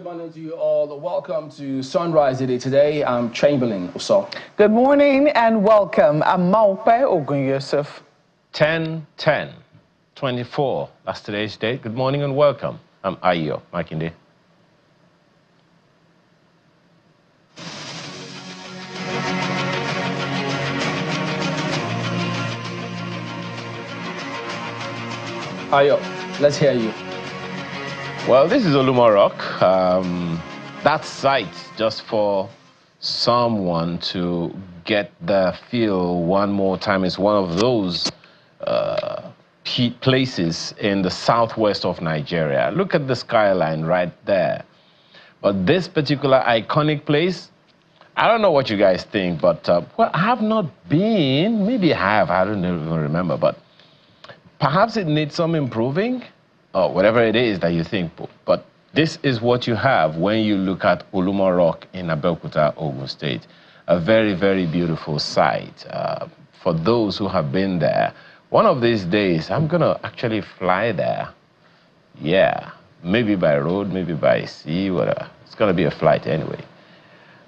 morning to you all. Welcome to Sunrise Day today. I'm Chamberlain Oso. Good morning and welcome. I'm Maupe Ogun Yusuf. 10/10/24. That's today's date. Good morning and welcome. I'm Ayo Makinde. Ayo, let's hear you. Well, this is Uluma Rock. That site, just for someone to get the feel one more time, is one of those places in the southwest of Nigeria. Look at the skyline right there. But this particular iconic place, I don't know what you guys think, but well, I have not been. Maybe I have. I don't even remember, but perhaps it needs some improving, or whatever it is that you think. But this is what you have when you look at Uluma Rock in Abeokuta, Ogun State. A very, very beautiful site. For those who have been there, one of these days, I'm going to actually fly there. Yeah, maybe by road, maybe by sea, whatever. It's going to be a flight anyway.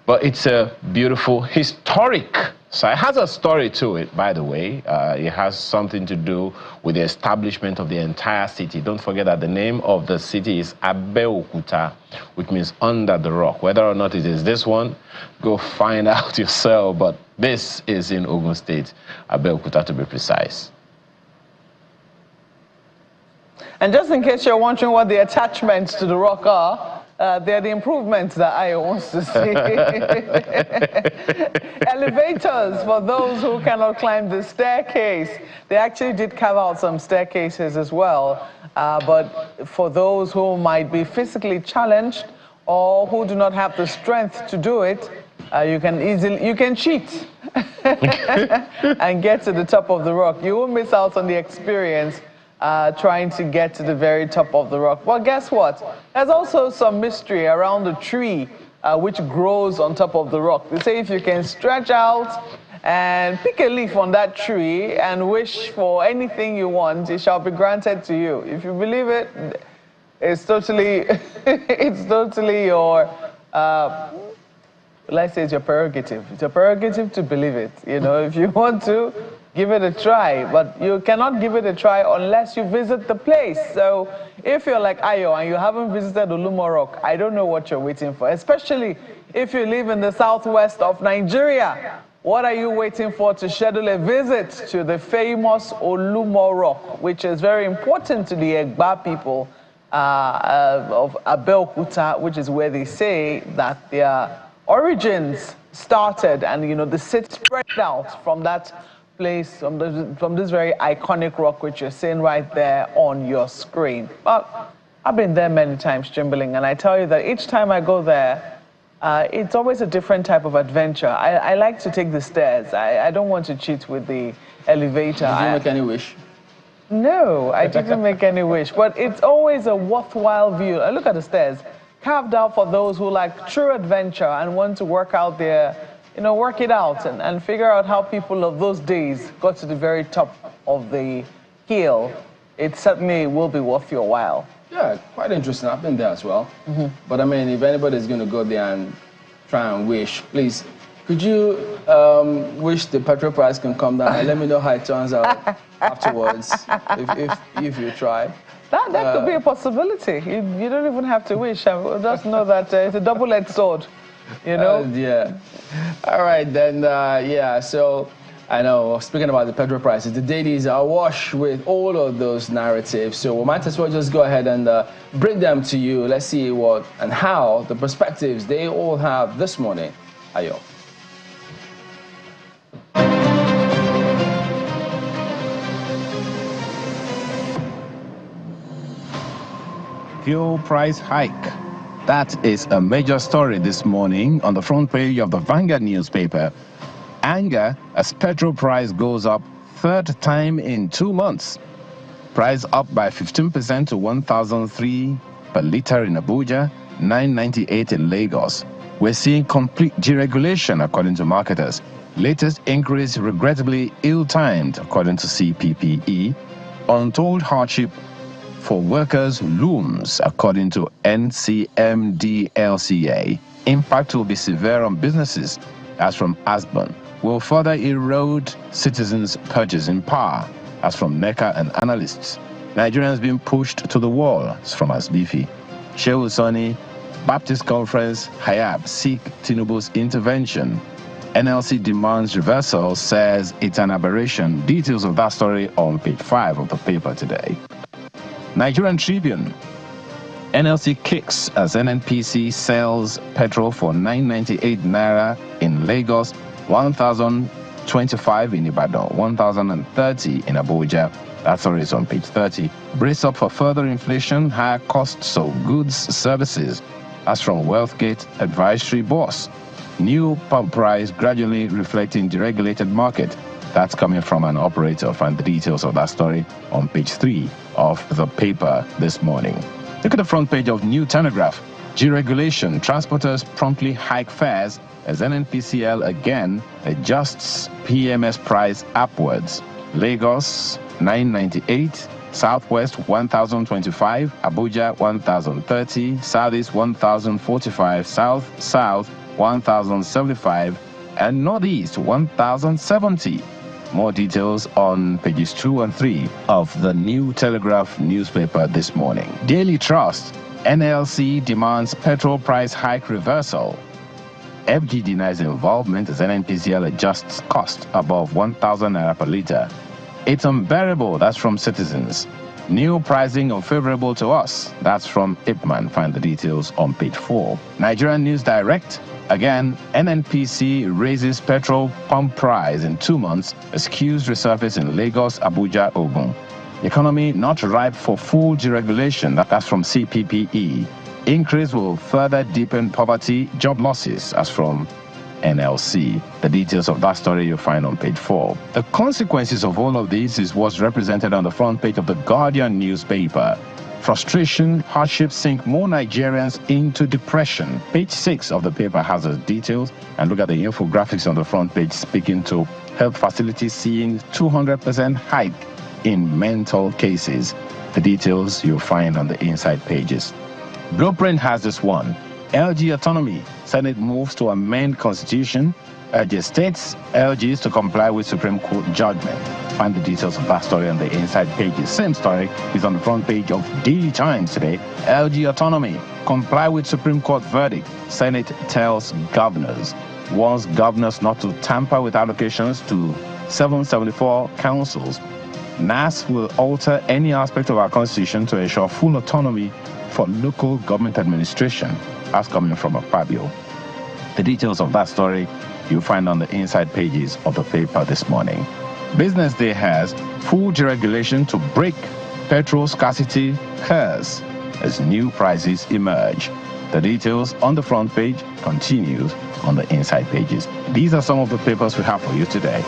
But it's a beautiful, historic site. It has a story to it, by the way. It has something to do with the establishment of the entire city. Don't forget that the name of the city is Abeokuta, which means under the rock. Whether or not it is this one, go find out yourself. But this is in Ogun State, Abeokuta to be precise. And just in case you're wondering what the attachments to the rock are, they're the improvements that Ayo wants to see. Elevators for those who cannot climb the staircase. They actually did carve out some staircases as well. But for those who might be physically challenged or who do not have the strength to do it, you can cheat and get to the top of the rock. You will miss out on the experience trying to get to the very top of the rock. Well, guess what? There's also some mystery around the tree which grows on top of the rock. They say if you can stretch out and pick a leaf on that tree and wish for anything you want, it shall be granted to you. If you believe it, it's totally, it's totally your, let's say it's your prerogative. It's your prerogative to believe it. You know, if you want to, give it a try, but you cannot give it a try unless you visit the place. So if you're like Ayo and you haven't visited Uluma Rock, I don't know what you're waiting for, especially if you live in the southwest of Nigeria. What are you waiting for to schedule a visit to the famous Uluma Rock, which is very important to the Egba people of Abeokuta, which is where they say that their origins started, and you know the city spread out from that place, from this very iconic rock which you're seeing right there on your screen. But I've been there many times, Chamberlain, and I tell you that each time I go there, it's always a different type of adventure. I like to take the stairs. I don't want to cheat with the elevator. Did you make any wish? No, I didn't make any wish, but it's always a worthwhile view. Look at the stairs, carved out for those who like true adventure and want to work out their, you know, work it out and figure out how people of those days got to the very top of the hill. It certainly will be worth your while. Yeah, quite interesting. I've been there as well. But I mean, if anybody's going to go there and try and wish, please, could you wish the petrol price can come down and let me know how it turns out afterwards, if you try. That could be a possibility. You don't even have to wish. Just know that it's a double-edged sword. You know? Yeah. All right, then, yeah, so I know, speaking about the petrol prices, the dailies are awash with all of those narratives, so we might as well just go ahead and bring them to you. Let's see what and how the perspectives they all have this morning. Ayo. Fuel price hike. That is a major story this morning on the front page of the Vanguard newspaper. Anger as petrol price goes up third time in 2 months. Price up by 15% to 1,003 per litre in Abuja, 998 in Lagos. We're seeing complete deregulation according to marketers. Latest increase regrettably ill-timed according to CPPE. Untold hardship for workers looms, according to NCMDLCA. Impact will be severe on businesses, as from Asbon, will further erode citizens' purchasing power, as from NECA and analysts. Nigerians being pushed to the wall, as from Asbifi. Shehu Sani, Baptist Conference, Hayab seek Tinubu's intervention. NLC demands reversal, says it's an aberration. Details of that story on page 5 of the paper today. Nigerian Tribune. NLC kicks as NNPC sells petrol for 998 naira in Lagos, 1,025 in Ibadan, 1,030 in Abuja. That story is on page 30. Brace up for further inflation, higher costs of goods, services. As from Wealthgate Advisory Boss. New pump price gradually reflecting deregulated market. That's coming from an operator. Find the details of that story on page 3 of the paper this morning. Look at the front page of New Telegraph. Deregulation. Transporters promptly hike fares as NNPCL again adjusts PMS price upwards. Lagos 998, Southwest 1,025, Abuja 1,030, Southeast 1,045, South 1,075, and Northeast 1,070. More details on pages 2 and 3 of the New Telegraph newspaper this morning. Daily Trust. NLC demands petrol price hike reversal. FG denies involvement as NNPCL adjusts cost above 1,000 naira per litre. It's unbearable. That's from Citizens. New pricing unfavorable to us. That's from IPMAN. Find the details on page 4. Nigerian News Direct. Again, NNPC raises petrol pump price in 2 months. Excuse resurface in Lagos, Abuja, Ogun. Economy not ripe for full deregulation. That's from CPPE. Increase will further deepen poverty, job losses. As from NLC. The details of that story you'll find on page 4. The consequences of all of this is what's represented on the front page of the Guardian newspaper. Frustration, hardship sink more Nigerians into depression. Page 6 of the paper has the details, and look at the infographics on the front page speaking to health facilities seeing 200% hike in mental cases. The details you'll find on the inside pages. Blueprint has this one. LG autonomy. Senate moves to amend constitution, urges states, LGs to comply with Supreme Court judgment. Find the details of that story on the inside pages. Same story is on the front page of Daily Times today. LG autonomy. Comply with Supreme Court verdict. Senate tells governors. Warns governors not to tamper with allocations to 774 councils. NAS will alter any aspect of our constitution to ensure full autonomy for local government administration. That's coming from Akpabio. The details of that story you'll find on the inside pages of the paper this morning. Business Day has full deregulation to break petrol scarcity curse as new prices emerge. The details on the front page continues on the inside pages. These are some of the papers we have for you today.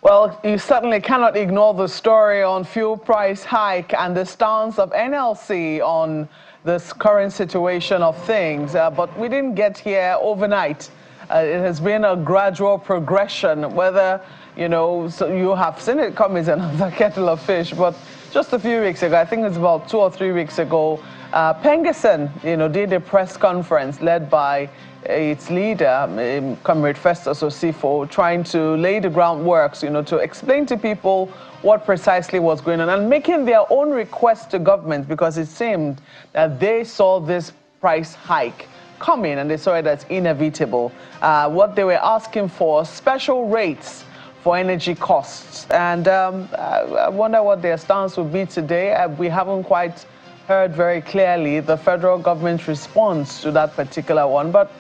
Well, you certainly cannot ignore the story on fuel price hike and the stance of NLC on this current situation of things. But we didn't get here overnight. It has been a gradual progression, whether, so you have seen it come as another kettle of fish. But just a few weeks ago, I think it's about 2 or 3 weeks ago, Pengerson, did a press conference led by its leader, Comrade Festus Osifo, trying to lay the groundwork, to explain to people what precisely was going on and making their own request to government, because it seemed that they saw this price hike coming and they saw it as inevitable. What they were asking for, special rates for energy costs. And I wonder what their stance would be today. We haven't quite heard very clearly the federal government's response to that particular one. But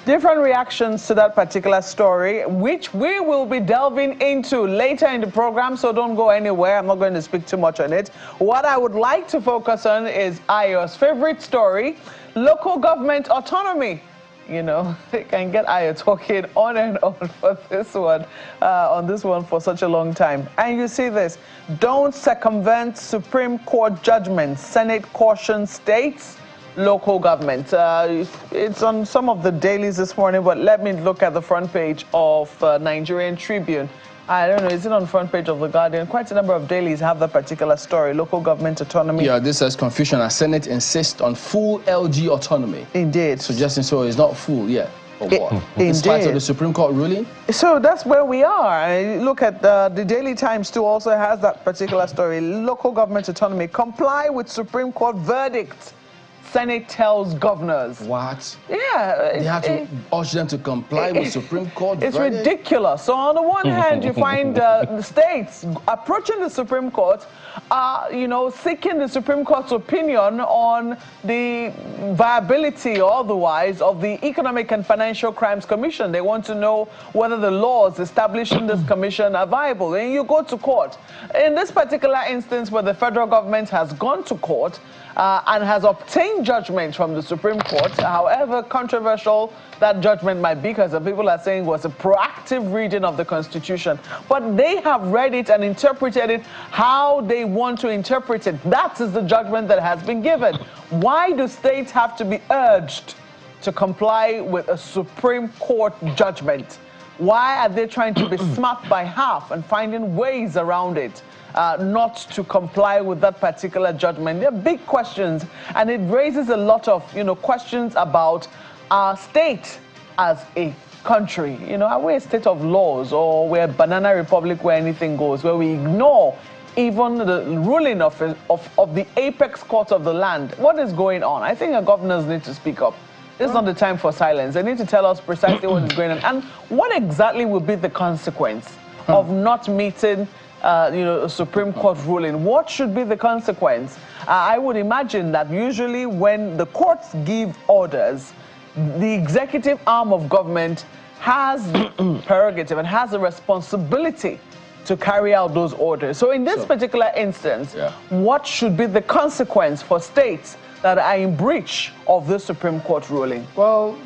different reactions to that particular story, which we will be delving into later in the program, so don't go anywhere. I'm not going to speak too much on it. What I would like to focus on is Ayo's favorite story, local government autonomy. They can get Ayo talking on and on for this one, for such a long time. And you see this, don't circumvent Supreme Court judgment. Senate cautions states local government. It's on some of the dailies this morning, but let me look at the front page of Nigerian Tribune. I don't know, is it on the front page of The Guardian? Quite a number of dailies have that particular story, local government autonomy. Yeah, this says confusion as Senate insists on full LG autonomy. Indeed. Suggesting so it's not full yet. Or what? In spite of the Supreme Court ruling? So that's where we are. Look at the Daily Times too also has that particular story. Local government autonomy. Comply with Supreme Court verdict. Senate tells governors. What? Yeah. They have to urge them to comply with Supreme Court It's verdict? ridiculous. So on the one hand, you find the states approaching the Supreme Court, you know, seeking the Supreme Court's opinion on the viability or otherwise of the Economic and Financial Crimes Commission. They want to know whether the laws establishing this commission are viable. And you go to court. In this particular instance where the federal government has gone to court, and has obtained judgment from the Supreme Court, however controversial that judgment might be, because the people are saying it was a proactive reading of the Constitution. But they have read it and interpreted it how they want to interpret it. That is the judgment that has been given. Why do states have to be urged to comply with a Supreme Court judgment? Why are they trying to be smart by half and finding ways around it? Not to comply with that particular judgment? There are big questions, and it raises a lot of, you know, questions about our state as a country. You know, are we a state of laws, or we're a banana republic where anything goes, where we ignore even the ruling of the apex court of the land? What is going on? I think our governors need to speak up. This is not the time for silence. They need to tell us precisely what is going on, and what exactly will be the consequence of not meeting you know, a Supreme Court ruling. What should be the consequence? I would imagine that usually when the courts give orders, the executive arm of government has the prerogative and has the responsibility to carry out those orders. So in this particular instance, what should be the consequence for states that are in breach of the Supreme Court ruling? Well,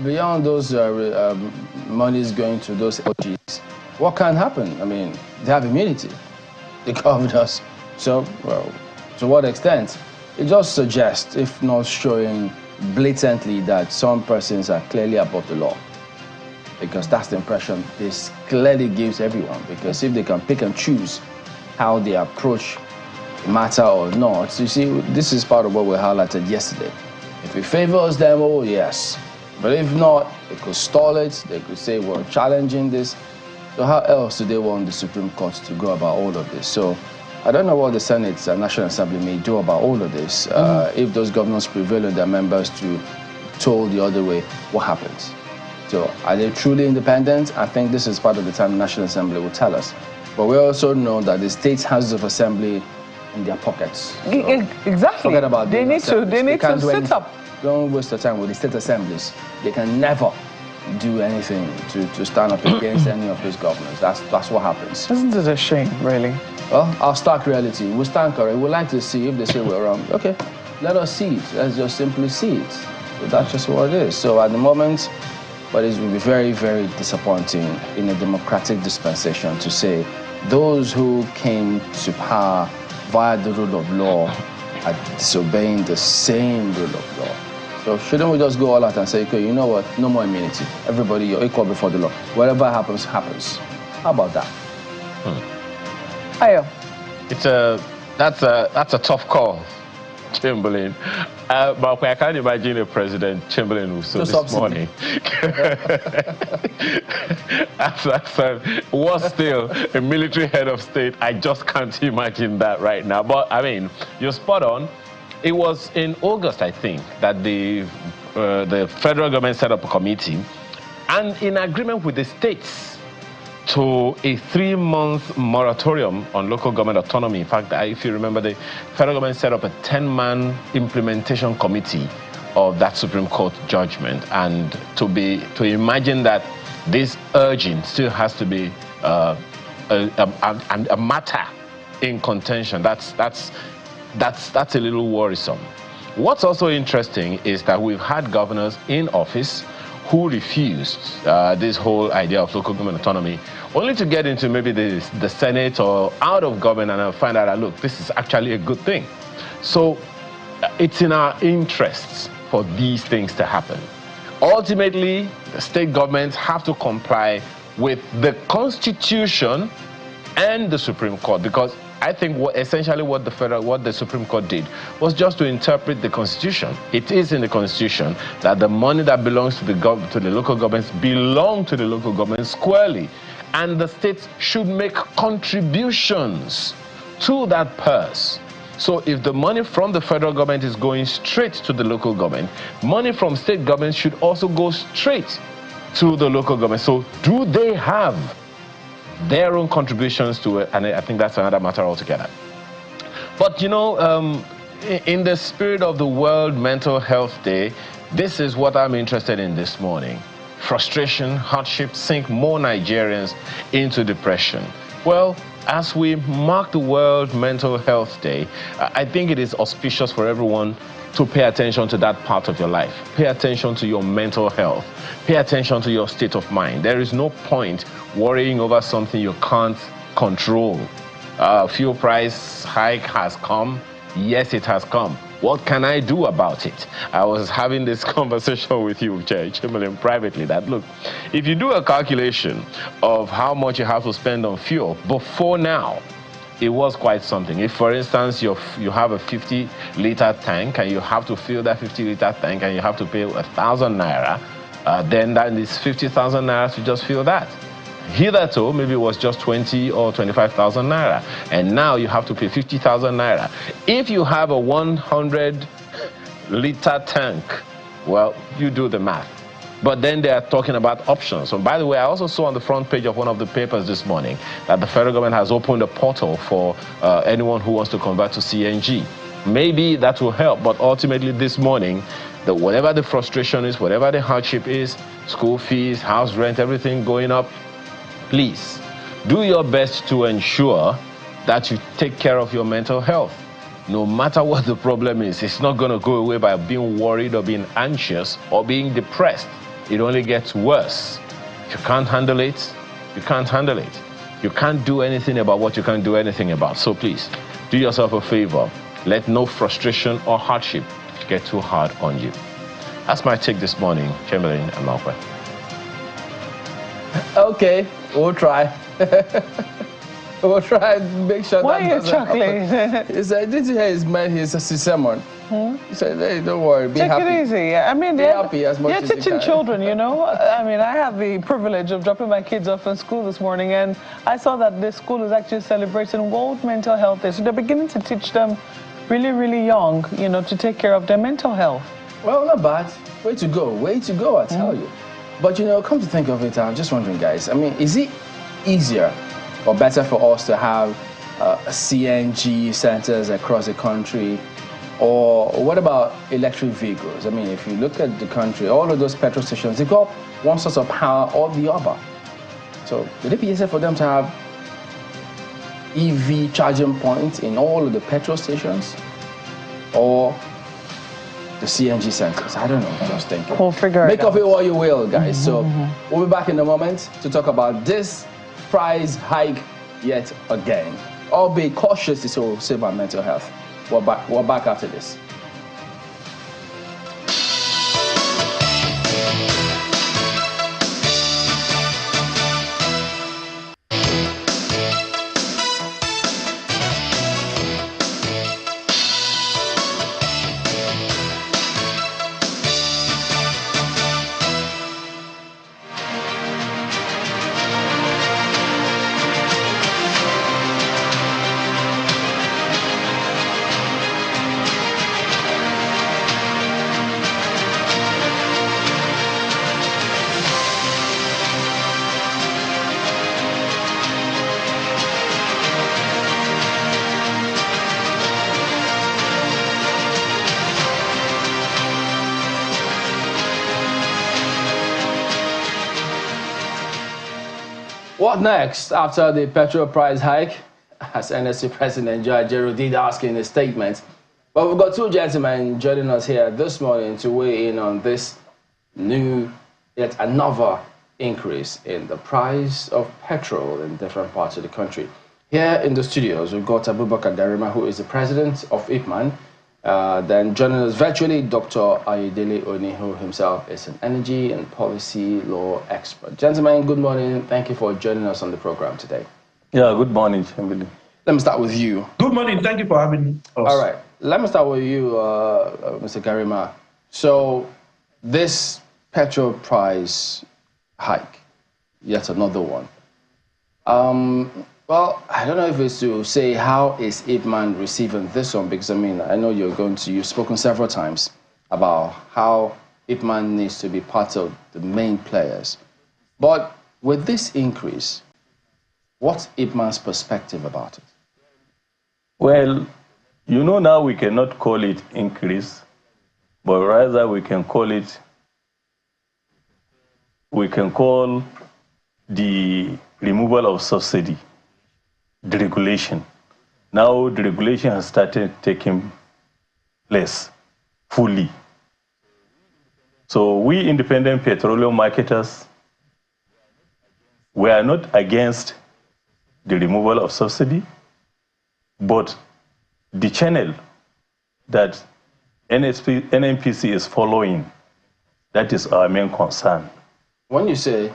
beyond those monies going to those LGs, what can happen? I mean, they have immunity, the governors. So, well, to what extent? It just suggests, if not showing blatantly, that some persons are clearly above the law. Because that's the impression this clearly gives everyone. Because if they can pick and choose how they approach the matter or not, you see, this is part of what we highlighted yesterday. If it favors them, oh yes. But if not, they could stall it. They could say, we're challenging this. So how else do they want the Supreme Court to go about all of this? So I don't know what the Senate and National Assembly may do about all of this. If those governors prevail on their members to toll the other way, what happens? So are they truly independent? I think this is part of the time the National Assembly will tell us. But we also know that the state houses of assembly in their pockets. So exactly. Forget about they need to sit up. Don't waste your time with the state assemblies. They can never do anything to stand up against any of those governors. That's what happens. Isn't it a shame, really? Well, our stark reality, we stand correct. We'd like to see if they say we're wrong. Okay, let us see it. Let's just simply see it. So that's just what it is. So at the moment, but it will be very, very disappointing in a democratic dispensation to say those who came to power via the rule of law are disobeying the same rule of law. So shouldn't we just go all out and say, okay, you know what, no more immunity. Everybody, you're equal before the law. Whatever happens, happens. How about that? Ayo. That's a tough call, Chamberlain. But I can't imagine a President Chamberlain who saw this morning. Was still a military head of state. I just can't imagine that right now. But I mean, you're spot on. It was in August, I think, that the federal government set up a committee, and in agreement with the states, to a 3-month moratorium on local government autonomy. In fact, if you remember, the federal government set up a 10-man implementation committee of that Supreme Court judgment, and to imagine that this urging still has to be a matter in contention. That's a little worrisome. What's also interesting is that we've had governors in office who refused this whole idea of local government autonomy, only to get into maybe the Senate or out of government and find out that, look, this is actually a good thing. So it's in our interests for these things to happen. Ultimately, the state governments have to comply with the Constitution and the Supreme Court, because I think essentially what the Supreme Court did was just to interpret the Constitution. It is in the Constitution that the money that belongs to the local governments belong to the local governments squarely, and the states should make contributions to that purse. So if the money from the federal government is going straight to the local government, money from state governments should also go straight to the local government. So do they have their own contributions to it? And I think that's another matter altogether. But you know, in the spirit of the World Mental Health Day, this is what I'm interested in this morning. Frustration, hardship sink more Nigerians into depression. Well, as we mark the World Mental Health Day, I think it is auspicious for everyone to pay attention to that part of your life. Pay attention to your mental health. Pay attention to your state of mind. There is no point worrying over something you can't control. Fuel price hike has come. Yes, it has come. What can I do about it? I was having this conversation with you, Chamberlain, privately, that look, if you do a calculation of how much you have to spend on fuel before now, it was quite something. If, for instance, you have a 50-liter tank and you have to fill that 50-liter tank and you have to pay 1,000 naira, then that is 50,000 naira to just fill that. Hitherto, maybe it was just 20 or 25,000 naira, and now you have to pay 50,000 naira. If you have a 100-liter tank, well, you do the math. But then they are talking about options. So, by the way, I also saw on the front page of one of the papers this morning that the federal government has opened a portal for anyone who wants to convert to CNG. Maybe that will help, but ultimately this morning, whatever the frustration is, whatever the hardship is, school fees, house rent, everything going up, please do your best to ensure that you take care of your mental health. No matter what the problem is, it's not going to go away by being worried or being anxious or being depressed. It only gets worse. If you can't handle it, you can't handle it. You can't do anything about what you can't do anything about. So please, do yourself a favor. Let no frustration or hardship get too hard on you. That's my take this morning, Chamberlain and Malcolm. Okay, we'll try. We'll try and make sure. Why are you chuckling? He said, did you hear his sermon? He said, hey, don't worry, be Take happy. it easy. I mean, Be happy as much you're as you teaching can. children, you know. I mean, I have the privilege of dropping my kids off in school this morning, and I saw that this school is actually celebrating World Mental Health Day. So they're beginning to teach them really, really young, you know, to take care of their mental health. Well, not bad. Way to go, I tell you. But, you know, come to think of it, I'm just wondering, guys, I mean, is it easier or better for us to have CNG centers across the country? Or what about electric vehicles? I mean, if you look at the country, all of those petrol stations, they've got one source of power or the other. So would it be easier for them to have EV charging points in all of the petrol stations? Or the CNG centers? I don't know, I'm just thinking. We'll figure it out. Make of it what you will, guys. So we'll be back in a moment to talk about this price hike yet again. I'll be cautious to save our mental health. We're back after this. What next after the petrol price hike? As NSC President Judge Gerald did ask in a statement. But we've got two gentlemen joining us here this morning to weigh in on this new, yet another increase in the price of petrol in different parts of the country. Here in the studios, we've got Abubakar Darima, who is the president of IPMAN, Then joining us virtually, Dr. Aide who himself is an energy and policy law expert. Gentlemen, good morning. Thank you for joining us on the program today. Yeah, good morning, Chamberlain. Let me start with you. Good morning. Thank you for having us. All right. Let me start with you, Mr. Garima. So this petrol price hike, yet another one. Well, I don't know if it's to say how is IPMAN receiving this one, because I mean, I know you've spoken several times about how IPMAN needs to be part of the main players. But with this increase, what's IPMAN's perspective about it? Well, you know, now we cannot call it increase, but rather we can call the removal of subsidy, deregulation. Now deregulation has started taking place fully. So we independent petroleum marketers, we are not against the removal of subsidy, but the channel that NNPC is following, that is our main concern. When you say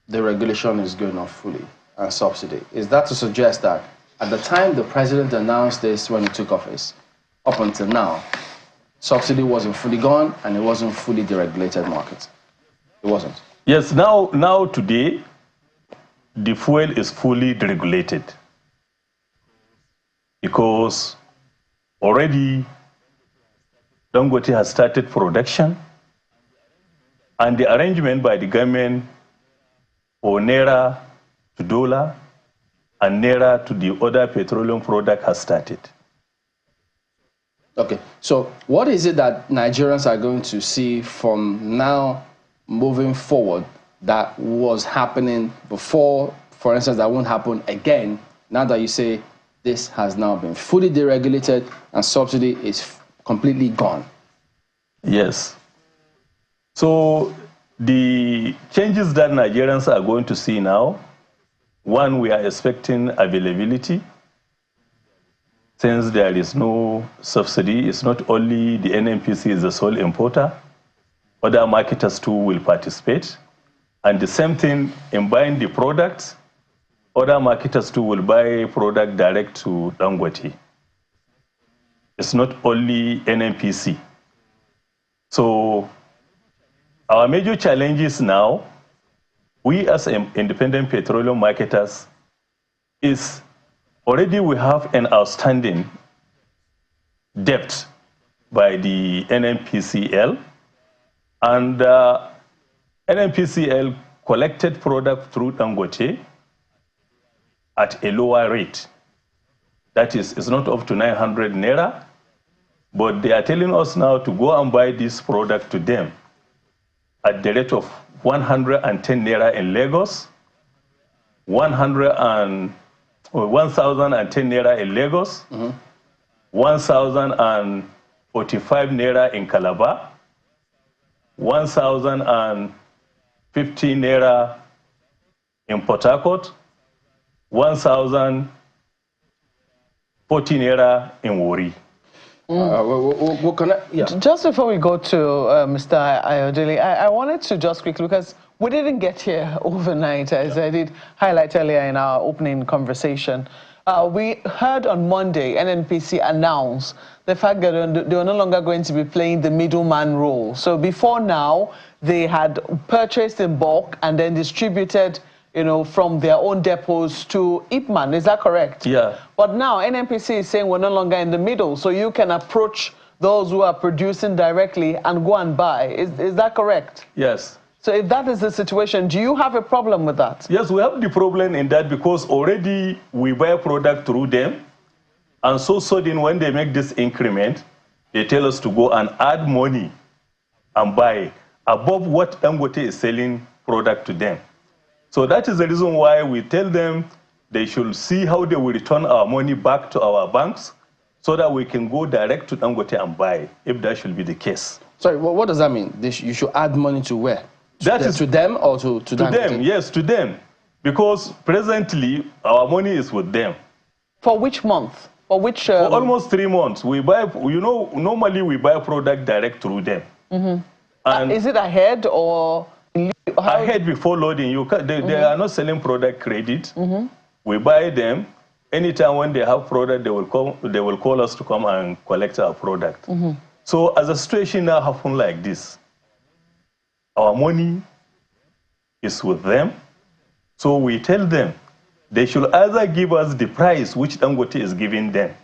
the regulation is going on fully and subsidy, is that to suggest that at the time the president announced this when he took office, up until now, subsidy wasn't fully gone and it wasn't fully deregulated market? It wasn't? Yes, now today, the fuel is fully deregulated because already Dangote has started production, and the arrangement by the government for Naira to dollar and Naira to the other petroleum product has started. Okay, so what is it that Nigerians are going to see from now moving forward that was happening before, for instance, that won't happen again, now that you say this has now been fully deregulated and subsidy is completely gone? Yes. So the changes that Nigerians are going to see now, one, we are expecting availability. Since there is no subsidy, it's not only the NNPC is the sole importer, other marketers too will participate. And the same thing in buying the products, other marketers too will buy product direct to Dangote. It's not only NNPC. So our major challenges now, we as independent petroleum marketers, is already we have an outstanding debt by the NNPCL, and NNPCL collected product through Dangote at a lower rate. That is, it's not up to 900 Naira, but they are telling us now to go and buy this product to them at the rate of 110 Naira in Lagos, 1,010 Naira in Lagos, 1,045 Naira in Calabar, 1,050 Naira in Port Harcourt, 1,040 Naira in Wari. Just before we go to Mr. Ayodele, I wanted to just quickly, because we didn't get here overnight, as I did highlight earlier in our opening conversation. We heard on Monday NNPC announce the fact that they were no longer going to be playing the middleman role. So before now, they had purchased in bulk and then distributed, you know, from their own depots to IPMAN. Is that correct? Yeah. But now NNPC is saying we're no longer in the middle, so you can approach those who are producing directly and go and buy. Is that correct? Yes. So if that is the situation, do you have a problem with that? Yes, we have the problem in that because already we buy product through them, and so sudden when they make this increment, they tell us to go and add money and buy above what Dangote is selling product to them. So that is the reason why we tell them they should see how they will return our money back to our banks so that we can go direct to Dangote and buy, if that should be the case. Sorry, what does that mean? You should add money to where? To them or to Dangote? To them, yes, to them. Because presently, our money is with them. For which month? For which? For almost 3 months. We buy, normally we buy product direct through them. And is it ahead or? Ahead before loading. They are not selling product credit. We buy them. Anytime when they have product, they will call us to come and collect our product. So as a situation now happen like this, our money is with them. So we tell them they should either give us the price which Dangote is giving them,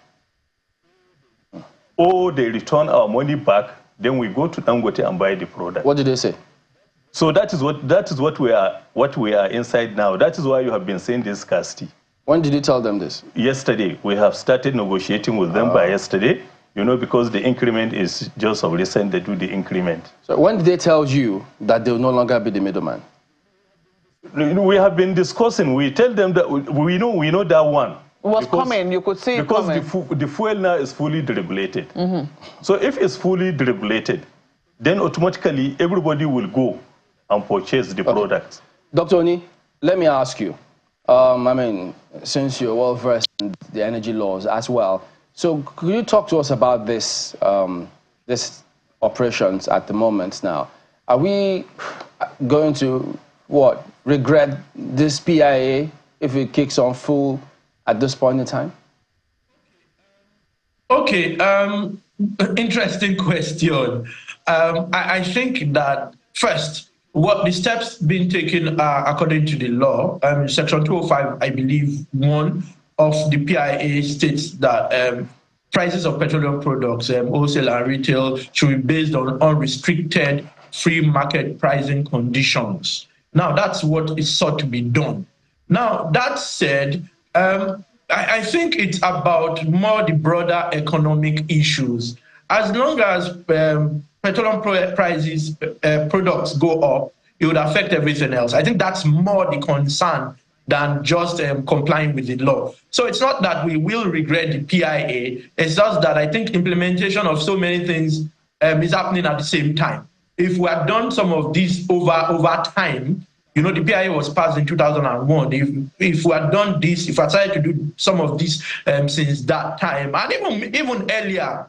or they return our money back, then we go to Dangote and buy the product. What did they say? So that is what we are inside now. That is why you have been seeing this scarcity. When did you tell them this? Yesterday. We have started negotiating with them by yesterday, because the increment is just of recent, they do the increment. So when did they tell you that they will no longer be the middleman? We have been discussing. We tell them that we know that one. It was coming, you could see it coming. Because the fuel now is fully deregulated. So if it's fully deregulated, then automatically everybody will go and purchase the product. Dr. Oni, let me ask you. I mean, since you're well versed in the energy laws as well, so could you talk to us about this operations at the moment now? Are we going to regret this PIA if it kicks on full at this point in time? Okay, interesting question. I think that first, what the steps being taken are according to the law. Section 205, I believe, 1 of the PIA states that prices of petroleum products, wholesale and retail, should be based on unrestricted free market pricing conditions. Now, that's what is sought to be done. Now, that said, I think it's about more the broader economic issues. As long as petroleum prices, products go up, it would affect everything else. I think that's more the concern than just complying with the law. So it's not that we will regret the PIA, it's just that I think implementation of so many things is happening at the same time. If we had done some of these over time, the PIA was passed in 2001. If we had done this, if I tried to do some of this since that time, and even earlier,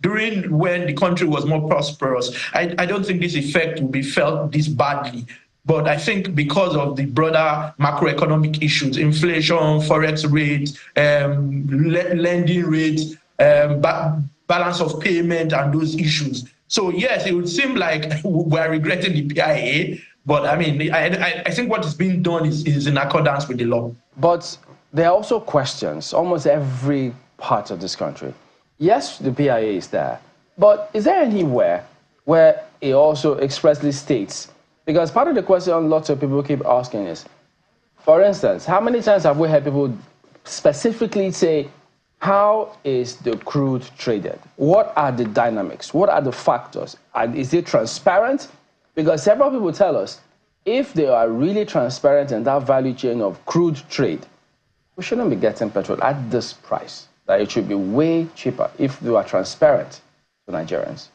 during when the country was more prosperous, I don't think this effect will be felt this badly. But I think because of the broader macroeconomic issues, inflation, forex rates, lending rates, balance of payment, and those issues. So yes, it would seem like we're regretting the PIA. But I mean, I think what is being done is in accordance with the law. But there are also questions, almost every part of this country. Yes, the PIA is there, but is there anywhere where it also expressly states? Because part of the question lots of people keep asking is, for instance, how many times have we heard people specifically say, how is the crude traded? What are the dynamics? What are the factors? Is it transparent? Because several people tell us, if they are really transparent in that value chain of crude trade, we shouldn't be getting petrol at this price, that it should be way cheaper if they are transparent to Nigerians.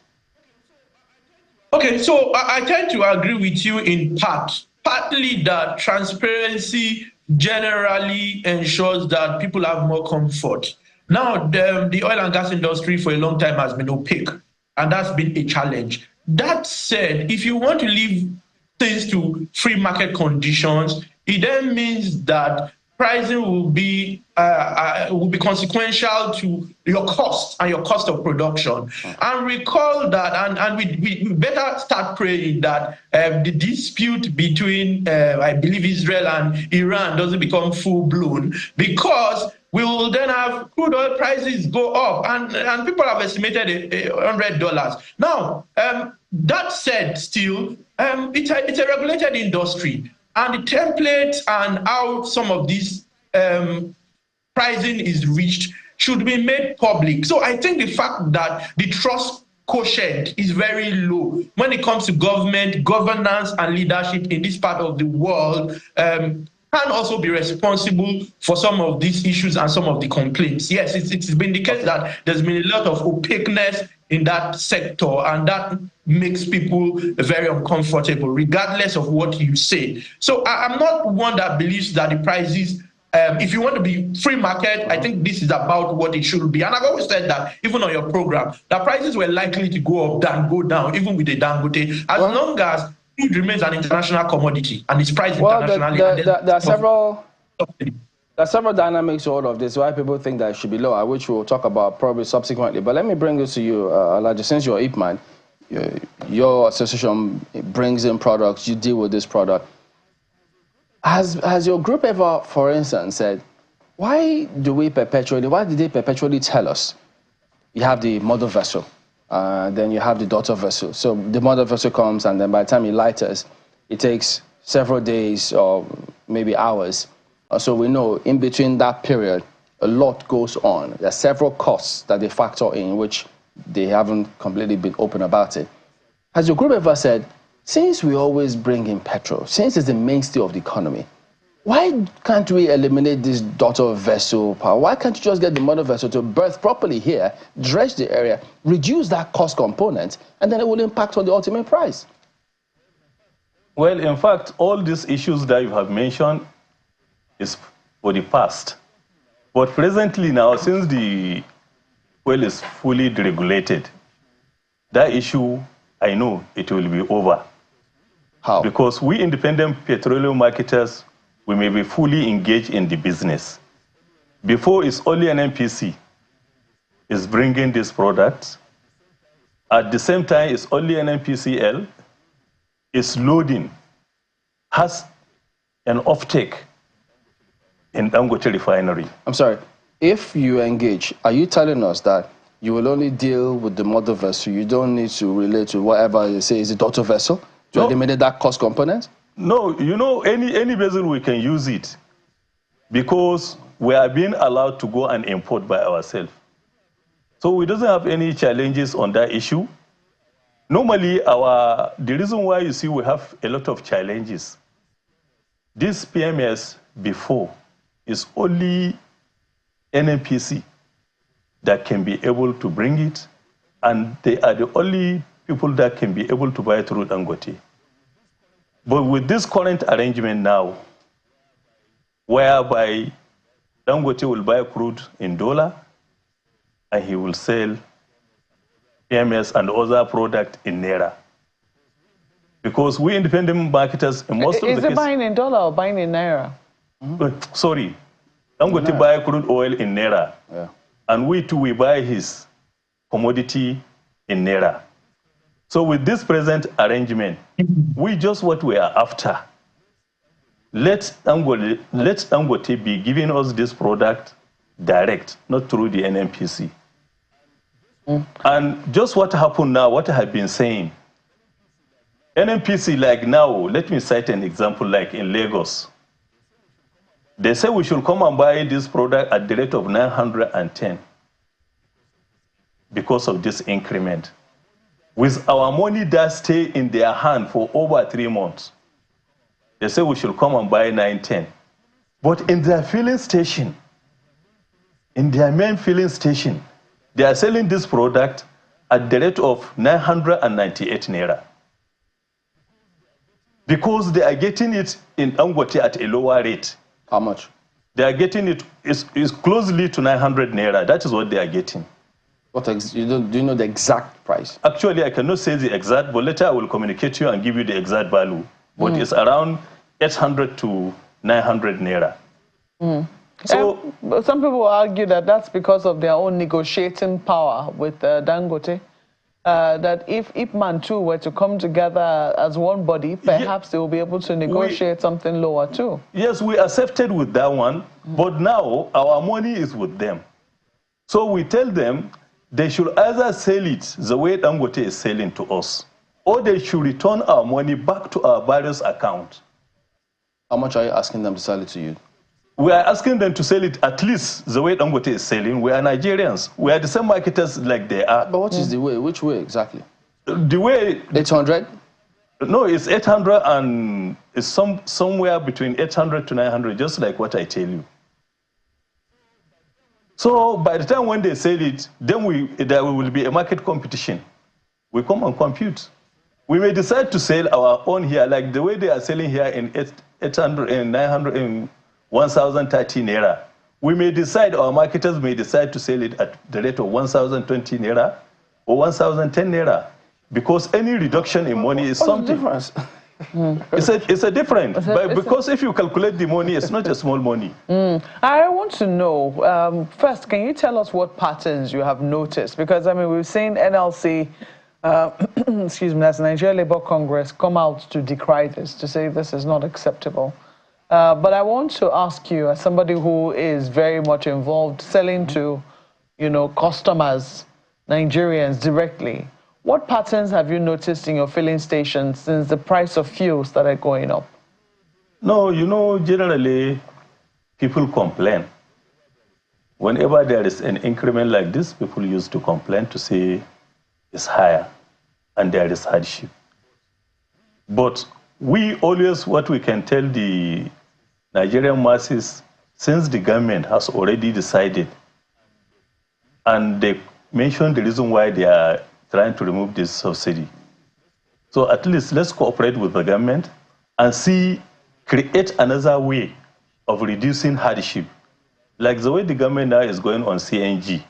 Okay, so I tend to agree with you in part. Partly that transparency generally ensures that people have more comfort. Now, the oil and gas industry for a long time has been opaque, and that's been a challenge. That said, if you want to leave things to free market conditions, it then means that pricing will be consequential to your cost and your cost of production. And recall that, and we better start praying that the dispute between, I believe, Israel and Iran doesn't become full-blown, because we will then have crude oil prices go up, and people have estimated $100. Now, that said, still, it's a regulated industry, and the templates and how some of these pricing is reached should be made public. So I think the fact that the trust quotient is very low when it comes to government, governance, and leadership in this part of the world can also be responsible for some of these issues and some of the complaints. Yes, it's been the case that there's been a lot of opaqueness in that sector, and that makes people very uncomfortable, regardless of what you say. So I'm not one that believes that the prices If you want to be free market, I think this is about what it should be. And I've always said that, even on your program, that prices were likely to go up than go down, even with the Dangote, as long as food remains an international commodity and it's priced internationally. There are several dynamics to all of this, why people think that it should be lower, which we'll talk about probably subsequently. But let me bring this to you, Alhaji, since you're IPMAN, your association brings in products, you deal with this product. Has your group ever, for instance, said, why did they perpetually tell us you have the mother vessel, then you have the daughter vessel. So the mother vessel comes, and then by the time it lighters, it takes several days or maybe hours. So we know in between that period, a lot goes on. There are several costs that they factor in, which they haven't completely been open about it. Has your group ever said, since we always bring in petrol, since it's the mainstay of the economy, why can't we eliminate this daughter vessel power? Why can't you just get the mother vessel to berth properly here, dredge the area, reduce that cost component, and then it will impact on the ultimate price? Well, in fact, all these issues that you have mentioned is for the past. But presently now, since the oil is fully deregulated, that issue, I know it will be over. How? Because we independent petroleum marketers, we may be fully engaged in the business. Before, it's only an NPC is bringing these products. At the same time, it's only an NPCL is loading, has an offtake in Dangote refinery. I'm sorry, if you engage, are you telling us that you will only deal with the mother vessel? You don't need to relate to whatever you say is the daughter vessel to eliminate that cost component? No, you know, any vessel we can use it because we are being allowed to go and import by ourselves. So we doesn't have any challenges on that issue. Normally, the reason why you see we have a lot of challenges, this PMS before is only NNPC that can be able to bring it, and they are the only people that can be able to buy through Dangote. But with this current arrangement now, whereby Dangote will buy crude in dollar, and he will sell PMS and other product in Naira. Because we independent marketers, in most of the cases... Is it buying in dollar or buying in Naira? Sorry, Dangote buy crude oil in Naira. Yeah. And we too, we buy his commodity in Naira. So with this present arrangement, we just what we are after. Let Dangote be giving us this product direct, not through the NNPC. And just what happened now, what I have been saying, NNPC, like now, let me cite an example, like in Lagos. They say we should come and buy this product at the rate of 910 because of this increment. With our money that stay in their hand for over 3 months, they say we should come and buy 910. But in their filling station, in their main filling station, they are selling this product at the rate of 998 Naira. Because they are getting it in Dangote at a lower rate. How much? They are getting it is closely to 900 Naira. That is what they are getting. Do you know the exact price? Actually, I cannot say the exact, but later I will communicate to you and give you the exact value. But it's around 800 to 900 Naira. So some people argue that that's because of their own negotiating power with Dangote. That if IPMAN too were to come together as one body, perhaps they will be able to negotiate something lower too. Yes, we accepted with that one, but now our money is with them. So we tell them they should either sell it the way Dangote is selling to us, or they should return our money back to our various accounts. How much are you asking them to sell it to you? We are asking them to sell it at least the way Dangote is selling. We are Nigerians. We are the same marketers like they are. But what is the way? Which way exactly? The way... 800? No, it's 800 and it's somewhere between 800 to 900, just like what I tell you. So by the time when they sell it, then there will be a market competition. We come and compute. We may decide to sell our own here, like the way they are selling here in 800 and 900 and 1,030 naira. We may decide, our marketers may decide to sell it at the rate of 1,020 naira or 1,010 naira, because any reduction in money is something. What's the difference? It's a difference, because if you calculate the money, it's not a small money. I want to know, first, can you tell us what patterns you have noticed? Because, I mean, we've seen NLC, excuse me, that's Nigeria Labour Congress, come out to decry this, to say this is not acceptable. But I want to ask you, as somebody who is very much involved selling to, you know, customers, Nigerians directly, what patterns have you noticed in your filling stations since the price of fuels started going up? No, you know, generally, people complain. Whenever there is an increment like this, people used to complain to say it's higher and there is hardship. But we always, what we can tell the Nigerian masses, since the government has already decided, and they mentioned the reason why they are trying to remove this subsidy. So at least let's cooperate with the government and create another way of reducing hardship. Like the way the government now is going on CNG.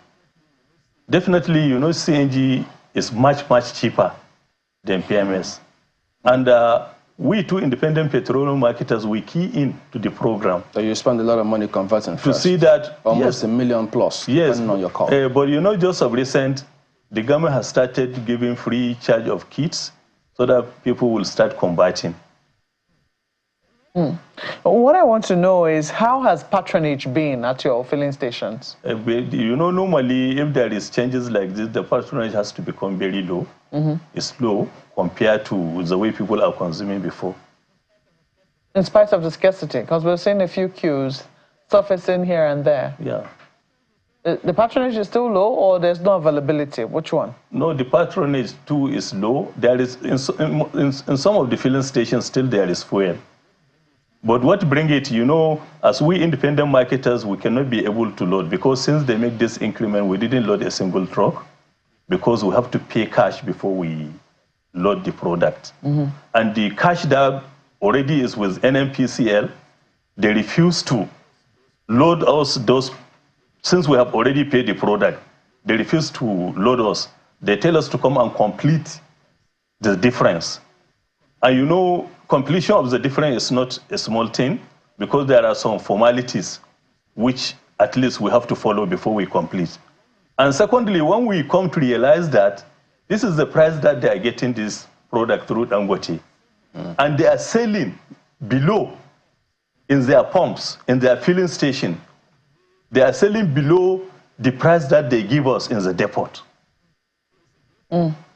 Definitely, you know, CNG is much, much cheaper than PMS. And we two independent petroleum marketers, we key in to the program. So you spend a lot of money converting first. To see that, almost $1 million plus, yes, depending on your call. But you know, just of recent, the government has started giving free charge of kits so that people will start converting. What I want to know is, how has patronage been at your filling stations? You know, normally, if there is changes like this, the patronage has to become very low. It's low compared to the way people are consuming before. In spite of the scarcity, because we're seeing a few queues surfacing here and there. Yeah. The patronage is still low, or there's no availability? Which one? No, the patronage too is low. There is, in some of the filling stations, still there is fuel. But what brings it, you know, as we independent marketers, we cannot be able to load, because since they make this increment, we didn't load a single truck, because we have to pay cash before we load the product. And the cash that already is with NMPCL, they refuse to load us those, since we have already paid the product, they refuse to load us. They tell us to come and complete the difference. And you know, completion of the difference is not a small thing, because there are some formalities which at least we have to follow before we complete. And secondly, when we come to realize that this is the price that they are getting this product through Dangote, and they are selling below in their pumps, in their filling station, they are selling below the price that they give us in the depot.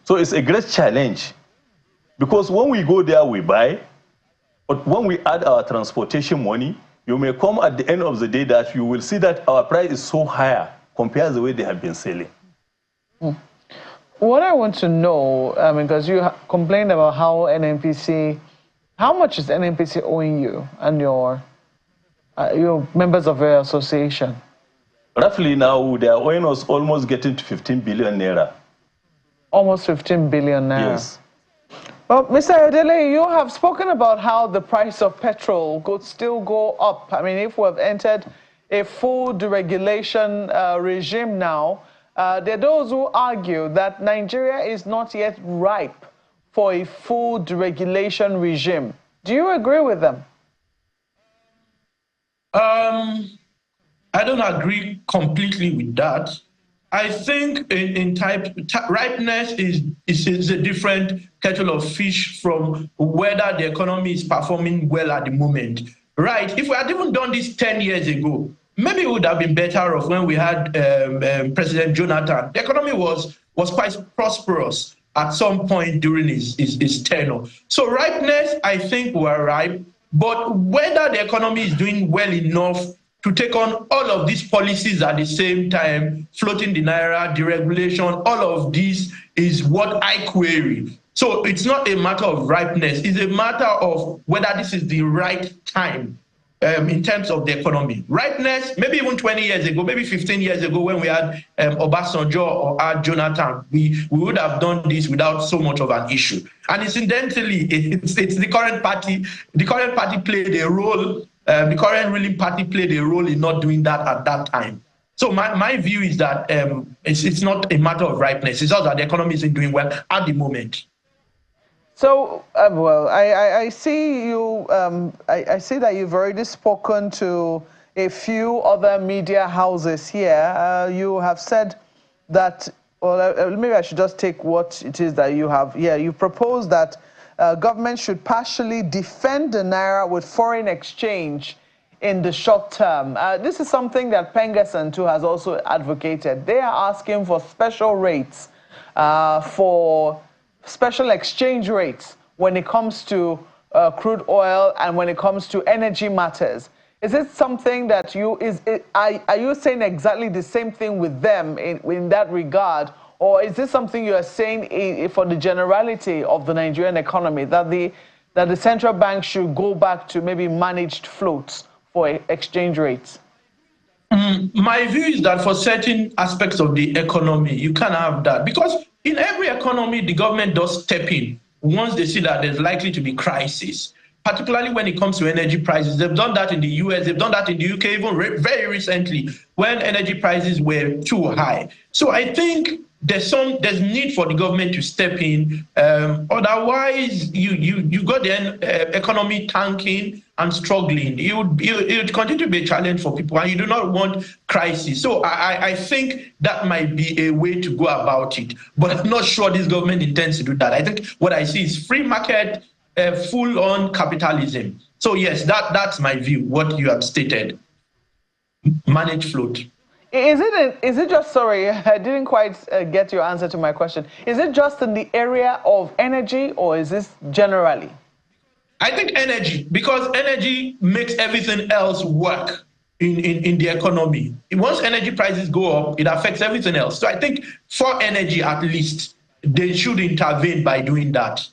So it's a great challenge, because when we go there, we buy, but when we add our transportation money, you may come at the end of the day that you will see that our price is so higher compared to the way they have been selling. What I want to know, because you complained about how NNPC, how much is NNPC owing you and your members of your association? Roughly now, they are owing us almost getting to 15 billion naira. Almost 15 billion naira. Yes. Well, Mr. Aide, you have spoken about how the price of petrol could still go up. I mean, if we have entered a full deregulation regime now, there are those who argue that Nigeria is not yet ripe for a full deregulation regime. Do you agree with them? I don't agree completely with that. I think ripeness is a different kettle of fish from whether the economy is performing well at the moment. Right? If we had even done this 10 years ago, maybe it would have been better off when we had President Jonathan. The economy was quite prosperous at some point during his tenure. So ripeness, I think we're ripe, but whether the economy is doing well enough to take on all of these policies at the same time, floating the naira, deregulation, all of this is what I query. So it's not a matter of ripeness, it's a matter of whether this is the right time in terms of the economy. Ripeness, maybe even 20 years ago, maybe 15 years ago when we had Obasanjo or had Jonathan, we would have done this without so much of an issue. And incidentally, it's the current party. The current party played a role The current ruling party played a role in not doing that at that time. So my view is that it's not a matter of ripeness. It's just that the economy isn't doing well at the moment. So, well, I see you. I see that you've already spoken to a few other media houses here. You have said that. Well, maybe I should just take what it is that you have. Yeah, you propose that government should partially defend the naira with foreign exchange in the short term. This is something that Pengerson too has also advocated. They are asking for special rates, for special exchange rates when it comes to crude oil and when it comes to energy matters. Is it something that are you saying exactly the same thing with them in that regard? Or is this something you are saying for the generality of the Nigerian economy, that the central bank should go back to maybe managed floats for exchange rates? My view is that for certain aspects of the economy, you can't have that. Because in every economy, the government does step in once they see that there's likely to be crisis, particularly when it comes to energy prices. They've done that in the US, they've done that in the UK, even very recently, when energy prices were too high. So I think there's need for the government to step in. Otherwise, you got the economy tanking and struggling. It would continue to be a challenge for people, and you do not want crisis. So I think that might be a way to go about it. But I'm not sure this government intends to do that. I think what I see is free market, full-on capitalism. So yes, that's my view, what you have stated. Manage float. Is it just, sorry, I didn't quite get your answer to my question. Is it just in the area of energy, or is this generally? I think energy, because energy makes everything else work in the economy. Once energy prices go up, it affects everything else. So I think for energy, at least, they should intervene by doing that.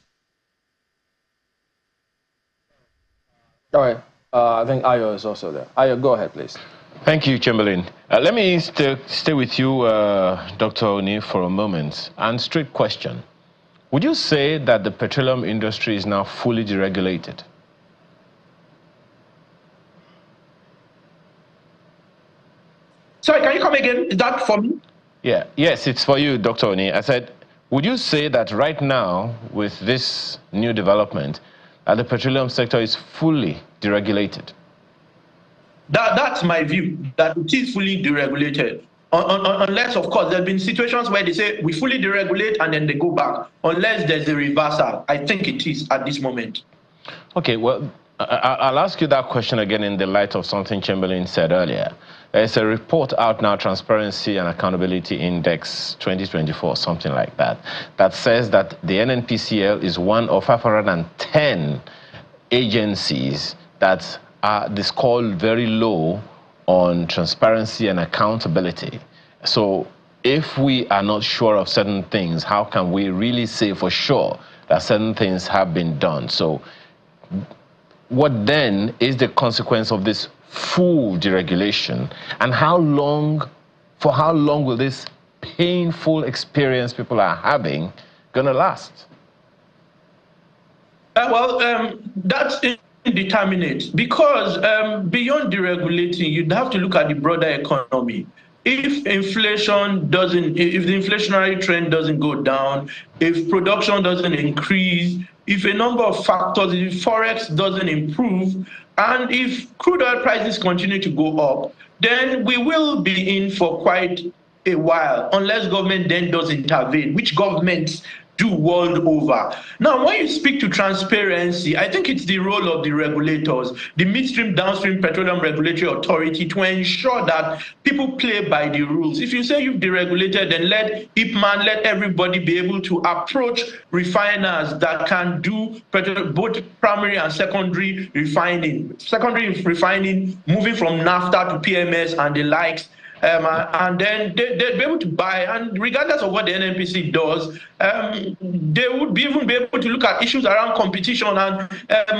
All right. I think Ayo is also there. Ayo, go ahead, please. Thank you, Chamberlain. Let me stay with you, Dr. Oni, for a moment. And straight question. Would you say that the petroleum industry is now fully deregulated? Sorry, can you come again? Is that for me? Yeah. Yes, it's for you, Dr. Oni. I said, would you say that right now, with this new development, the petroleum sector is fully deregulated? That's my view, that it is fully deregulated. Unless, of course, there have been situations where they say we fully deregulate and then they go back, unless there's a reversal. I think it is at this moment. Okay, well, I'll ask you that question again in the light of something Chamberlain said earlier. There's a report out now, Transparency and Accountability Index 2024, something like that, that says that the NNPCL is one of 510 agencies that are scored very low on transparency and accountability. So if we are not sure of certain things, how can we really say for sure that certain things have been done? So what then is the consequence of this full deregulation, and for how long will this painful experience people are having gonna last? That's indeterminate, because beyond deregulating, you'd have to look at the broader economy. If inflation doesn't, if the inflationary trend doesn't go down, if production doesn't increase, if a number of factors, if forex doesn't improve, and if crude oil prices continue to go up, then we will be in for quite a while, unless government then does intervene, which governments do world over. Now, when you speak to transparency, I think it's the role of the regulators, the midstream, downstream petroleum regulatory authority, to ensure that people play by the rules. If you say you've deregulated, then let IPMAN, let everybody be able to approach refiners that can do both primary and secondary refining. Secondary refining, moving from naphtha to PMS and the likes. And then they'd be able to buy, and regardless of what the NNPC does, they would even be able to look at issues around competition and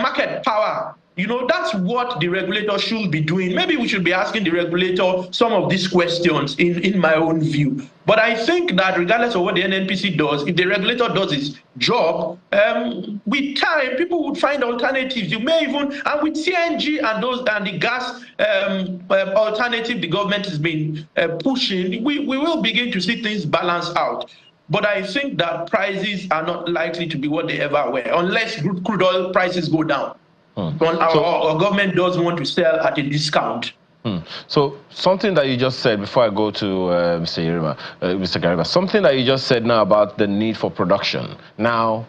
market power. You know, that's what the regulator should be doing. Maybe we should be asking the regulator some of these questions in my own view. But I think that regardless of what the NNPC does, if the regulator does its job, with time, people would find alternatives. You may even, and with CNG and the gas alternative the government has been pushing, we will begin to see things balance out. But I think that prices are not likely to be what they ever were, unless crude oil prices go down. Our government does want to sell at a discount. So something that you just said before I go to Mr. Gariba, something that you just said now about the need for production. Now,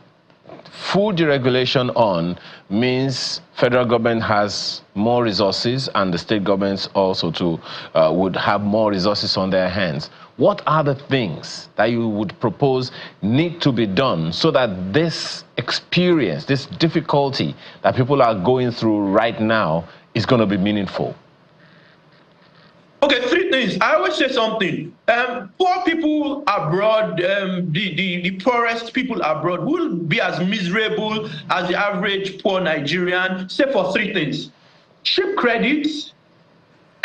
full deregulation on means federal government has more resources and the state governments also would have more resources on their hands. What are the things that you would propose need to be done so that this experience, this difficulty that people are going through right now is going to be meaningful? Okay, 3 things. I always say something. Poor people abroad, the poorest people abroad will be as miserable as the average poor Nigerian, save for 3 things. Cheap credits,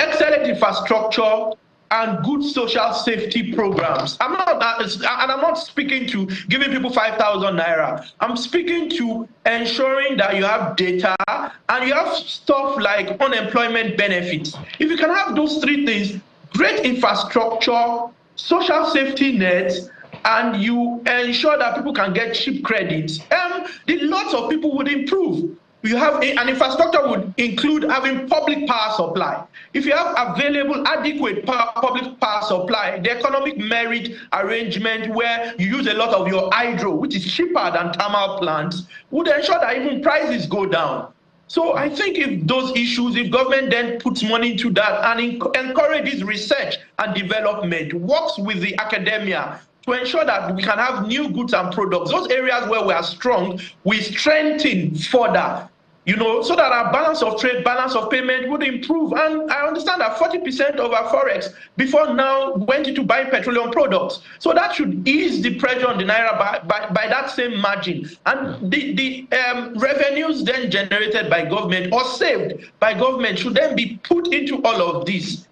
excellent infrastructure, and good social safety programs. I'm not speaking to giving people 5,000 naira. I'm speaking to ensuring that you have data and you have stuff like unemployment benefits. If you can have those 3 things, great infrastructure, social safety nets, and you ensure that people can get cheap credits, the lots of people would improve. You have an infrastructure would include having public power supply. If you have available adequate public power supply, the economic merit arrangement where you use a lot of your hydro, which is cheaper than thermal plants, would ensure that even prices go down. So I think if those issues, if government then puts money into that and encourages research and development, works with the academia, to ensure that we can have new goods and products. Those areas where we are strong, we strengthen further, you know, so that our balance of trade, balance of payment would improve. And I understand that 40% of our forex before now went into buying petroleum products. So that should ease the pressure on the naira by that same margin. And the revenues then generated by government or saved by government should then be put into all of this,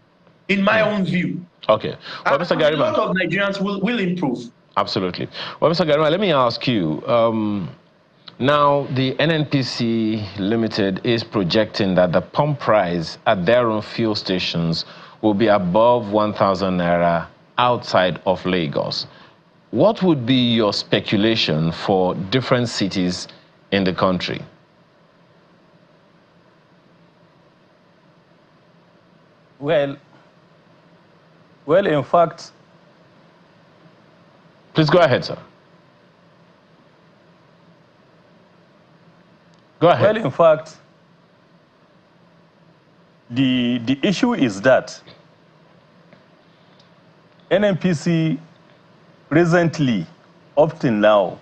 in my own view. Okay. Well, Mr. Gariba, a lot of Nigerians will improve. Absolutely. Well, Mr. Gariba, let me ask you, now the NNPC Limited is projecting that the pump price at their own fuel stations will be above 1,000 naira outside of Lagos. What would be your speculation for different cities in the country? Well, in fact... Please go ahead, sir. Go ahead. Well, in fact, the issue is that NNPC presently, up till now,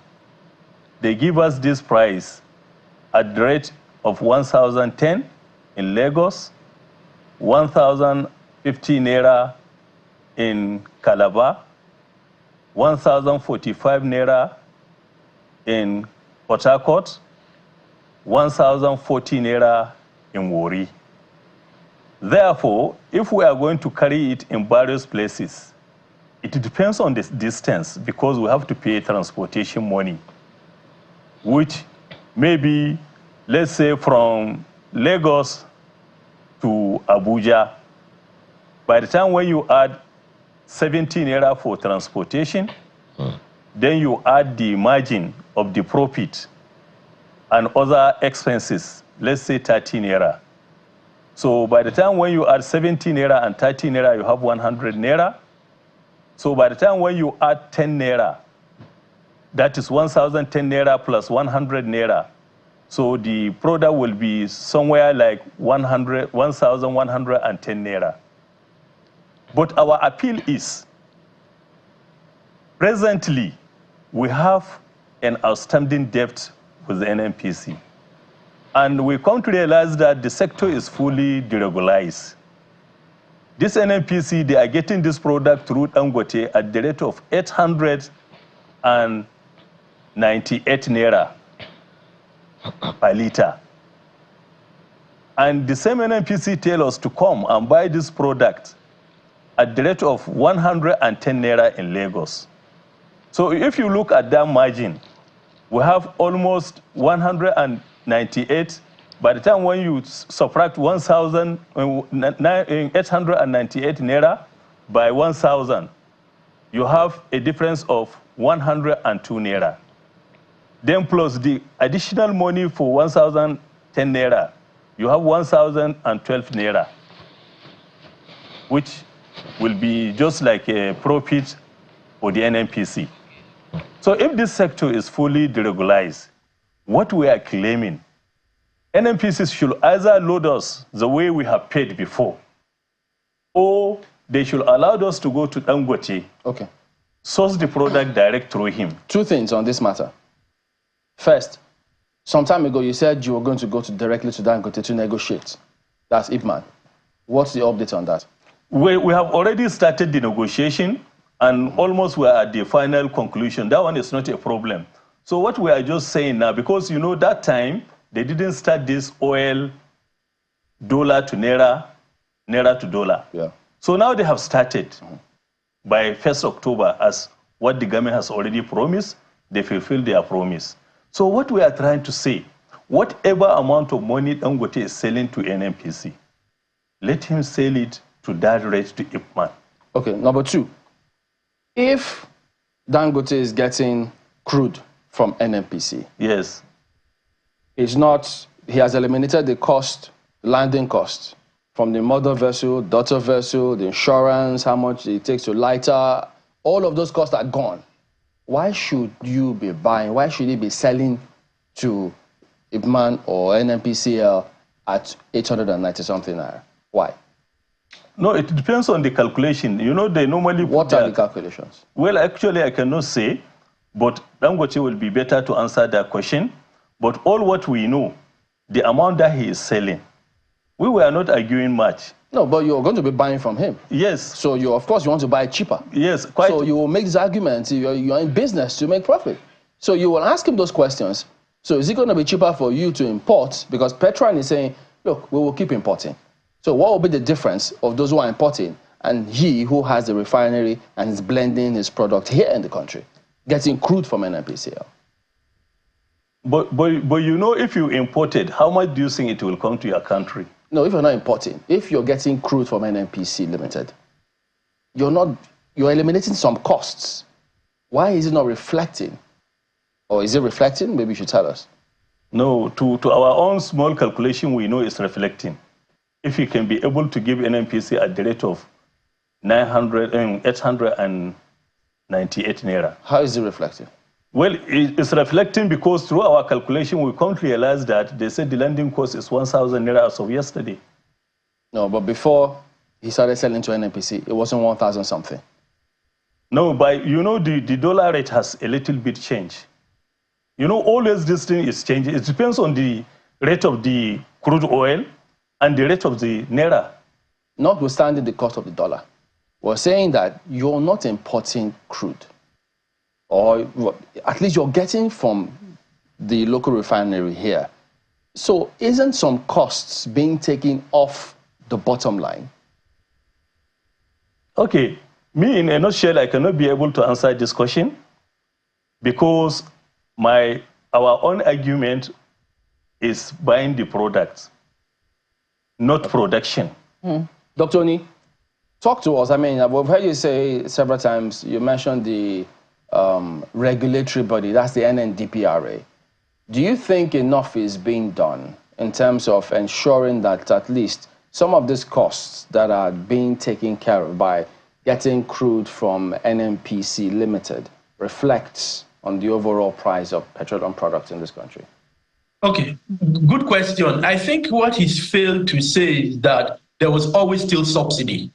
they give us this price at the rate of 1,010 in Lagos, 1,050 naira in Calabar, 1,045 naira in Port Harcourt, 1,040 naira in Warri. Therefore, if we are going to carry it in various places, it depends on the distance because we have to pay transportation money, which maybe, let's say from Lagos to Abuja, by the time when you add 17 naira for transportation, then you add the margin of the profit and other expenses, let's say 30 naira. So by the time when you add 17 naira and 30 naira, you have 100 naira. So by the time when you add 10 naira, that is 1,010 naira plus 100 naira. So the product will be somewhere like 1,110 naira. But our appeal is, presently, we have an outstanding debt with the NNPC. And we come to realize that the sector is fully deregulated. This NNPC, they are getting this product through Dangote at the rate of 898 naira per liter. And the same NNPC tell us to come and buy this product at the rate of 110 naira in Lagos. So if you look at that margin, we have almost 198. By the time when you subtract 1,898 naira by 1,000, you have a difference of 102 naira. Then plus the additional money for 1,010 naira, you have 1,012 naira, which will be just like a profit for the NNPC. So if this sector is fully deregulated, what we are claiming, NNPCs should either load us the way we have paid before, or they should allow us to go to Dangote, okay, source the product direct through him. Two things on this matter. First, some time ago you said you were going to go directly to Dangote to negotiate. That's IPMAN. What's the update on that? We have already started the negotiation, and almost we are at the final conclusion. That one is not a problem. So what we are just saying now, because you know that time, they didn't start this oil dollar to naira, naira to dollar. Yeah. So now they have started by 1st October as what the government has already promised, they fulfill their promise. So what we are trying to say, whatever amount of money Dangote is selling to NNPC, let him sell it to that rate to IPMAN. Okay, number two, if Dangote is getting crude from NNPC, yes, it's not, he has eliminated the cost, landing cost, from the mother vessel, daughter vessel, the insurance, how much it takes to lighter, all of those costs are gone. Why should you be buying, why should he be selling to IPMAN or NNPCL at 890 something naira? Why? No, it depends on the calculation. You know, they normally... What are the calculations? Well, actually, I cannot say, but Dangote will be better to answer that question. But all what we know, the amount that he is selling, we were not arguing much. No, but you're going to be buying from him. Yes. So you, of course, you want to buy cheaper. Yes, quite. So you will make this argument. You're in business to make profit. So you will ask him those questions. So is it going to be cheaper for you to import? Because Petron is saying, look, we will keep importing. So what will be the difference of those who are importing and he who has the refinery and is blending his product here in the country, getting crude from NNPCL? But you know, if you import it, how much do you think it will come to your country? No, if you're not importing, if you're getting crude from NNPC Limited, you're eliminating some costs. Why is it not reflecting? Or is it reflecting? Maybe you should tell us. No, to our own small calculation, we know it's reflecting. If you can be able to give NNPC at the rate of 898 naira. How is it reflecting? Well, it's reflecting because through our calculation, we come to realize that they said the landing cost is 1,000 naira as of yesterday. No, but before he started selling to NNPC, it wasn't 1,000 something. No, but you know, the dollar rate has a little bit changed. You know, always this thing is changing. It depends on the rate of the crude oil and the rate of the naira. Notwithstanding the cost of the dollar, we're saying that you're not importing crude. Or at least you're getting from the local refinery here. So isn't some costs being taken off the bottom line? Okay, me in a nutshell, I cannot be able to answer this question because our own argument is buying the products, not production. Dr. Oni, talk to us. I mean, I've heard you say several times, you mentioned the regulatory body, that's the NNDPRA. Do you think enough is being done in terms of ensuring that at least some of these costs that are being taken care of by getting crude from NNPC Limited reflects on the overall price of petroleum products in this country? Okay, good question. I think what he's failed to say is that there was always still subsidy.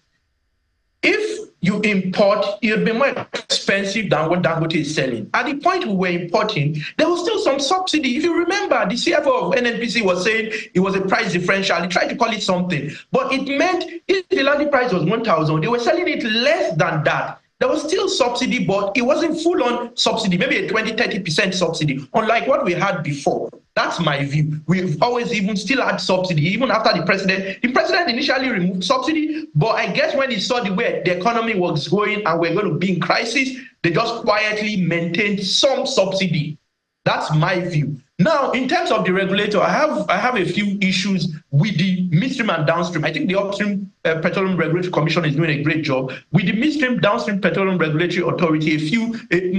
If you import, it would be more expensive than what Dangote is selling. At the point we were importing, there was still some subsidy. If you remember, the CFO of NNPC was saying it was a price differential. He tried to call it something. But it meant if the landing price was 1,000, they were selling it less than that. there was still subsidy, but it wasn't full-on subsidy, maybe a 20-30% subsidy, unlike what we had before. That's my view. We've always even still had subsidy, even after the president initially removed subsidy, but I guess when he saw the way the economy was going and we're going to be in crisis, they just quietly maintained some subsidy. That's my view. Now, in terms of the regulator, I have a few issues with the midstream and downstream. I think the Upstream Petroleum Regulatory Commission is doing a great job. With the midstream downstream petroleum regulatory authority,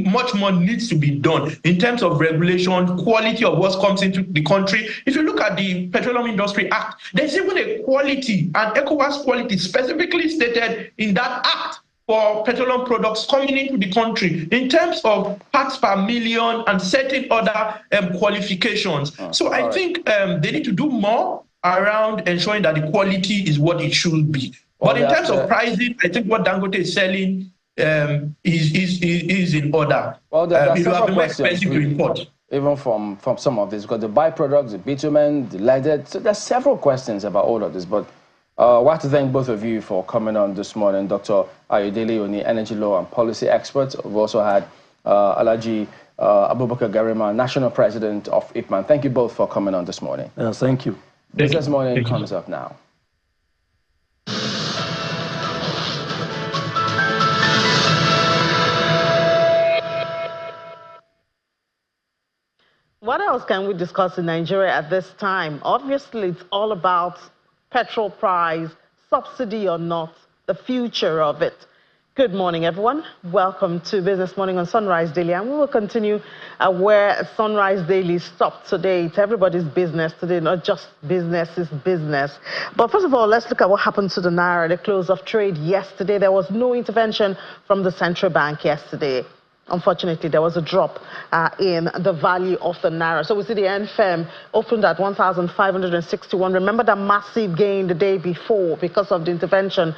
much more needs to be done in terms of regulation, quality of what comes into the country. If you look at the Petroleum Industry Act, there's even a quality, and ECOWAS quality specifically stated in that act for petroleum products coming into the country in terms of parts per million and certain other qualifications. So I think they need to do more around ensuring that the quality is what it should be. But in terms of pricing, I think what Dangote is selling is in order. Well, there are it will have been more questions expensive to import. Even from some of this, because the byproducts, the bitumen, the leaded, so there's several questions about all of this, but I want to thank both of you for coming on this morning. Dr. Aide, energy law and policy expert. We've also had Alhaji Abubakar Garima, National President of IPMAN. Thank you both for coming on this morning. Thank you. Business Morning comes up now. What else can we discuss in Nigeria at this time? Obviously, it's all about petrol price, subsidy or not, the future of it. Good morning, everyone. Welcome to Business Morning on Sunrise Daily. And we will continue where Sunrise Daily stopped today. It's everybody's business today, not just business, it's business. But first of all, let's look at what happened to the Naira, the close of trade yesterday. There was no intervention from the central bank yesterday. Unfortunately, there was a drop in the value of the Naira. So we see the NFM opened at 1,561. Remember that massive gain the day before because of the intervention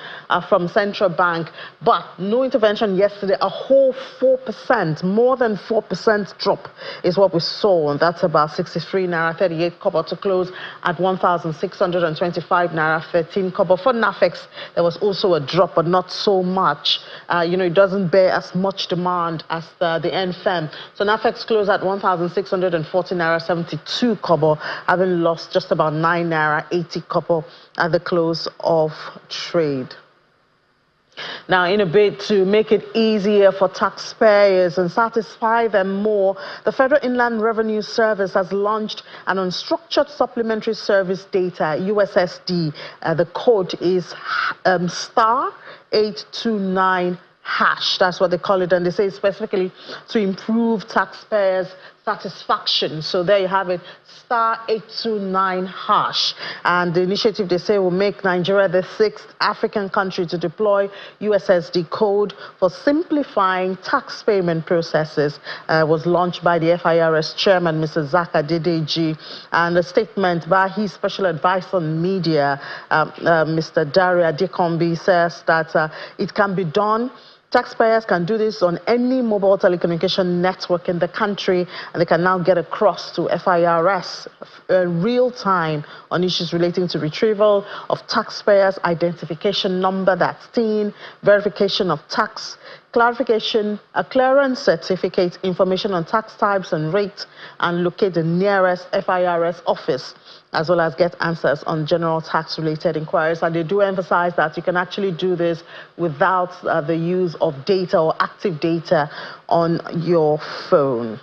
from central bank. But no intervention yesterday. A whole 4%, more than 4% drop is what we saw. And that's about 63 Naira, 38 kobo to close at 1,625 Naira, 13 kobo. For NAFEX, there was also a drop, but not so much. It doesn't bear as much demand as the NFM. So NAFEX closed at 1,640 Naira, 72 kobo, having lost just about 9 Naira, 80 kobo at the close of trade. Now, in a bid to make it easier for taxpayers and satisfy them more, the Federal Inland Revenue Service has launched an unstructured supplementary service data, USSD. The code is star 829 hash. That's what they call it, and they say specifically to improve taxpayers' satisfaction. So there you have it, star 829 hash. And the initiative, they say, will make Nigeria the 6th African country to deploy USSD code for simplifying tax payment processes. Was launched by the FIRS chairman, Mr. Zaka Dedeji, and a statement by his special advisor on media, Mr. Daria Dekombi, says that it can be done. Taxpayers can do this on any mobile telecommunication network in the country, and they can now get across to FIRS real time on issues relating to retrieval of taxpayers' identification number, that's TIN, verification of tax, clarification, a clearance certificate, information on tax types and rates, and locate the nearest FIRS office, as well as get answers on general tax-related inquiries. And they do emphasize that you can actually do this without the use of data or active data on your phone.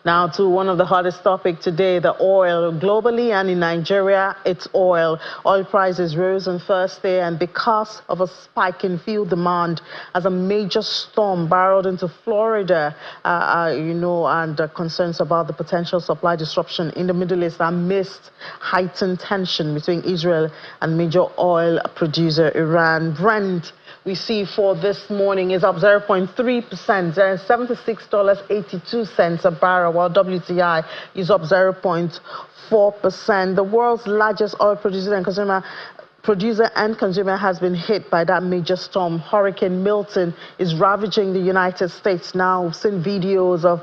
Now to one of the hottest topics today, the oil. Globally and in Nigeria, it's oil. Oil prices rose on Thursday, and because of a spike in fuel demand as a major storm barreled into Florida, and concerns about the potential supply disruption in the Middle East amidst heightened tension between Israel and major oil producer Iran. Brent, we see for this morning, is up 0.3%, $76.82 a barrel, while WTI is up 0.4%. The world's largest oil producer and consumer producer and consumer has been hit by that major storm. Hurricane Milton is ravaging the United States now. We've seen videos of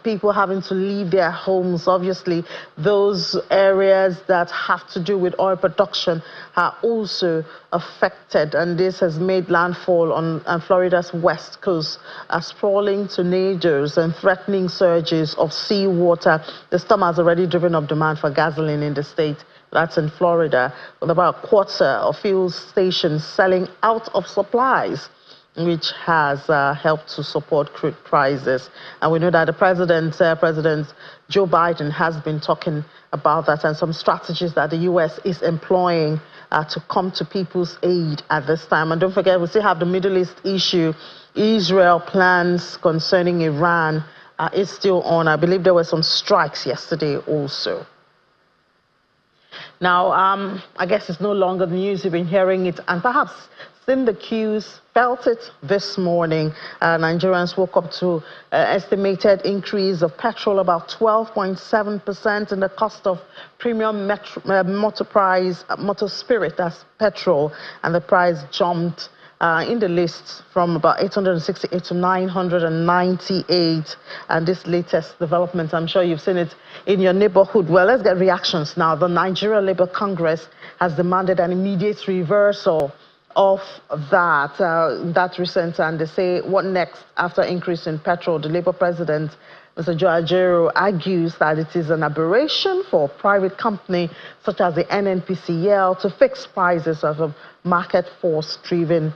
people having to leave their homes. Obviously, those areas that have to do with oil production are also affected, and this has made landfall on Florida's west coast, sprawling tornadoes and threatening surges of seawater. The storm has already driven up demand for gasoline in the state. That's in Florida, with about a quarter of fuel stations selling out of supplies, which has helped to support crude prices. And we know that the President Joe Biden has been talking about that and some strategies that the U.S. is employing to come to people's aid at this time. And don't forget, we still have the Middle East issue. Israel plans concerning Iran is still on. I believe there were some strikes yesterday also. Now, I guess it's no longer the news. You've been hearing it and perhaps seen the cues, felt it this morning. Nigerians woke up to estimated increase of petrol, about 12.7%, in the cost of premium motor spirit, that's petrol, and the price jumped in the list from about 868 to 998. And this latest development, I'm sure you've seen it in your neighborhood. Well, let's get reactions now. The Nigeria Labour Congress has demanded an immediate reversal of that recent, and they say, what next after increase in petrol? The Labour president, Mr. Joe Ajero, argues that it is an aberration for a private company such as the NNPCL to fix prices of a market force-driven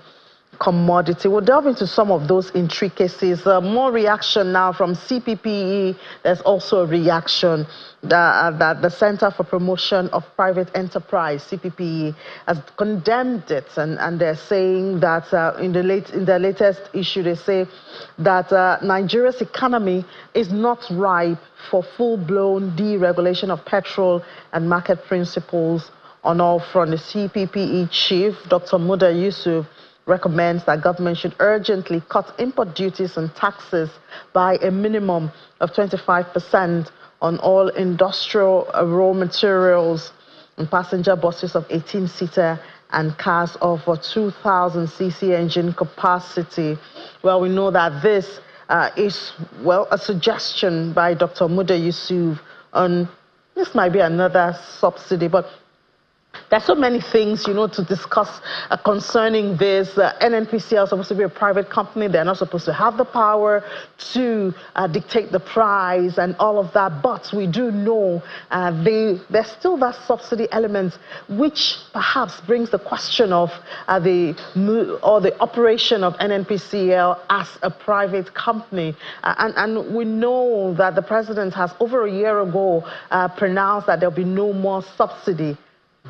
commodity. We'll delve into some of those intricacies. More reaction now from CPPE. There's also a reaction that the Center for Promotion of Private Enterprise, CPPE, has condemned it, and they're saying that in their latest issue, they say that Nigeria's economy is not ripe for full-blown deregulation of petrol and market principles on all fronts. The CPPE chief, Dr. Muda Yusuf, recommends that government should urgently cut import duties and taxes by a minimum of 25% on all industrial raw materials and passenger buses of 18-seater and cars of 2,000 cc engine capacity. Well, we know that this is, well, a suggestion by Dr. Muda Yusuf on this might be another subsidy, but there's so many things, you know, to discuss concerning this. NNPCL is supposed to be a private company. They're not supposed to have the power to dictate the price and all of that. But we do know there's still that subsidy element, which perhaps brings the question of the operation of NNPCL as a private company. And we know that the president has over a year ago pronounced that there'll be no more subsidy.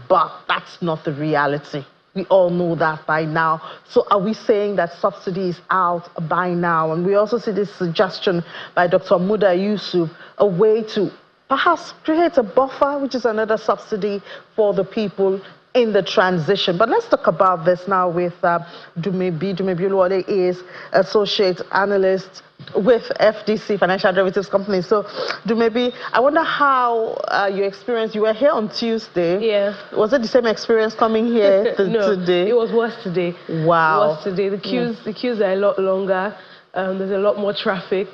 But that's not the reality. We all know that by now. So are we saying that subsidy is out by now? And we also see this suggestion by Dr. Muda Yusuf, a way to perhaps create a buffer, which is another subsidy for the people in the transition. But let's talk about this now with Dumebi. Dumebi Oluwole is associate analyst with FDC, Financial Derivatives Company. So, Dumebi, I wonder how your experience, you were here on Tuesday. Yeah. Was it the same experience coming here no, today? It was worse today. Wow. It was today. The queues are a lot longer. There's a lot more traffic.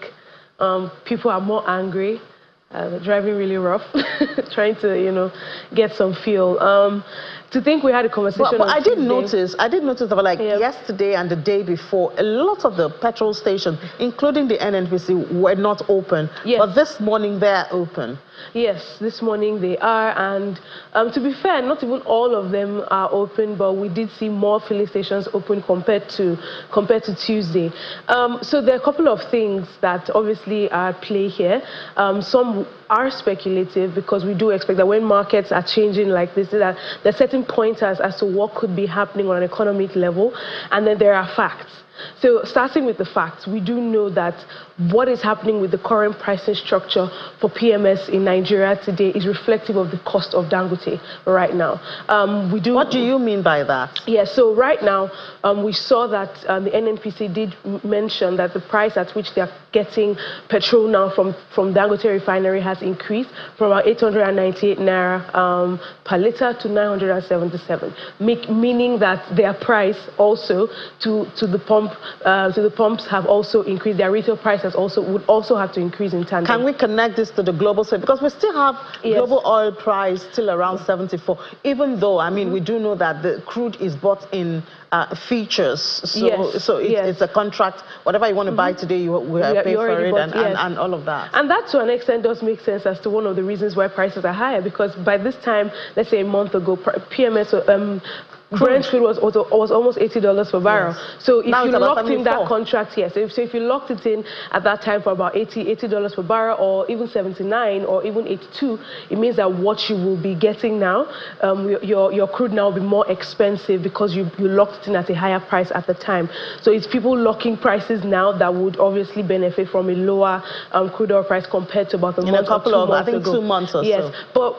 People are more angry. They're driving really rough, trying to, you know, get some fuel. To think we had a conversation. But I did notice that, like, yesterday and the day before, a lot of the petrol stations, including the NNPC, were not open. Yes. But this morning they're open. Yes, this morning they are, and to be fair, not even all of them are open, but we did see more filling stations open compared to Tuesday. So there are a couple of things that obviously are at play here. Some are speculative because we do expect that when markets are changing like this, that there are certain pointers as to what could be happening on an economic level, and then there are facts. So starting with the facts, we do know that what is happening with the current pricing structure for PMS in Nigeria today is reflective of the cost of Dangote right now. What do you mean by that? Yeah, so right now, we saw that the NNPC did mention that the price at which they are getting petrol now from Dangote refinery has has increased from about 898 naira per liter to 977, meaning that their price also to the pumps have also increased. Their retail price would also have to increase in tandem. Can we connect this to the global side? Because we still have global oil price still around 74, even though, I mean, we do know that the crude is bought in features. So it's a contract. Whatever you want to buy today, you will pay for it and all of that. And that, to an extent, does make sense as to one of the reasons why prices are higher, because by this time, let's say a month ago, PMS Brent crude was almost $80 per barrel. Yes. So if now you locked in that 74. contract, yes. So if you locked it in at that time for about $80 per barrel, or even 79, or even 82, it means that what you will be getting now, your crude now will be more expensive because you locked it in at a higher price at the time. So it's people locking prices now that would obviously benefit from a lower crude oil price compared to about in a couple of, I think, 2 months or so. Yes, but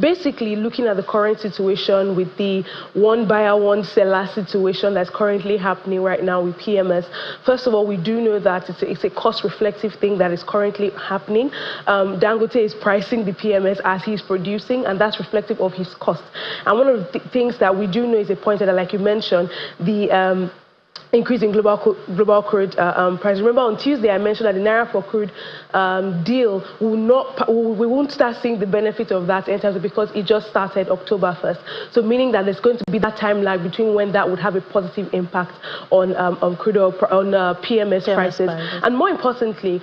basically, looking at the current situation with the one buyer, one seller situation that's currently happening right now with PMS, first of all, we do know that it's a cost-reflective thing that is currently happening. Dangote is pricing the PMS as he's producing, and that's reflective of his cost. And one of the things that we do know is a point that, like you mentioned, the increase in global crude price. Remember, on Tuesday I mentioned that the Naira for crude deal we won't start seeing the benefit of that in terms of, because it just started October 1st. So meaning that there's going to be that time lag between when that would have a positive impact on crude oil, on PMS prices. And more importantly,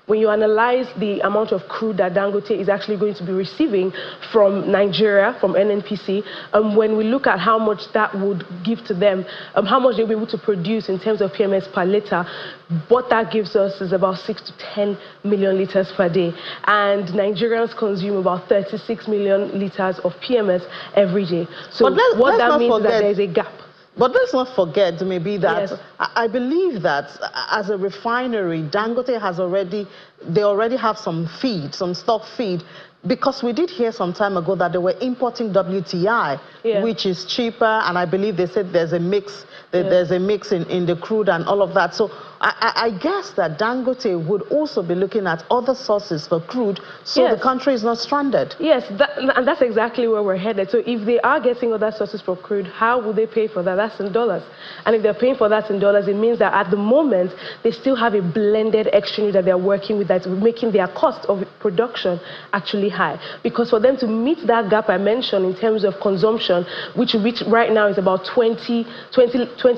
when you analyze the amount of crude that Dangote is actually going to be receiving from Nigeria, from NNPC, when we look at how much that would give to them, how much they'll be able to produce in terms of PMS per liter, what that gives us is about 6 to 10 million liters per day. And Nigerians consume about 36 million liters of PMS every day. So what that means is that there's a gap. But let's not forget, maybe, that I believe that as a refinery, Dangote has they already have some feed, some stock feed, because we did hear some time ago that they were importing WTI, which is cheaper, and I believe they said there's a mix, there's a mix in the crude and all of that. So I guess that Dangote would also be looking at other sources for crude, so the country is not stranded. Yes, and that's exactly where we're headed. So if they are getting other sources for crude, how will they pay for that? That's in dollars. And if they're paying for that in dollars, it means that at the moment, they still have a blended exchange that they're working with that's making their cost of production actually high. Because for them to meet that gap I mentioned in terms of consumption, which right now is about 20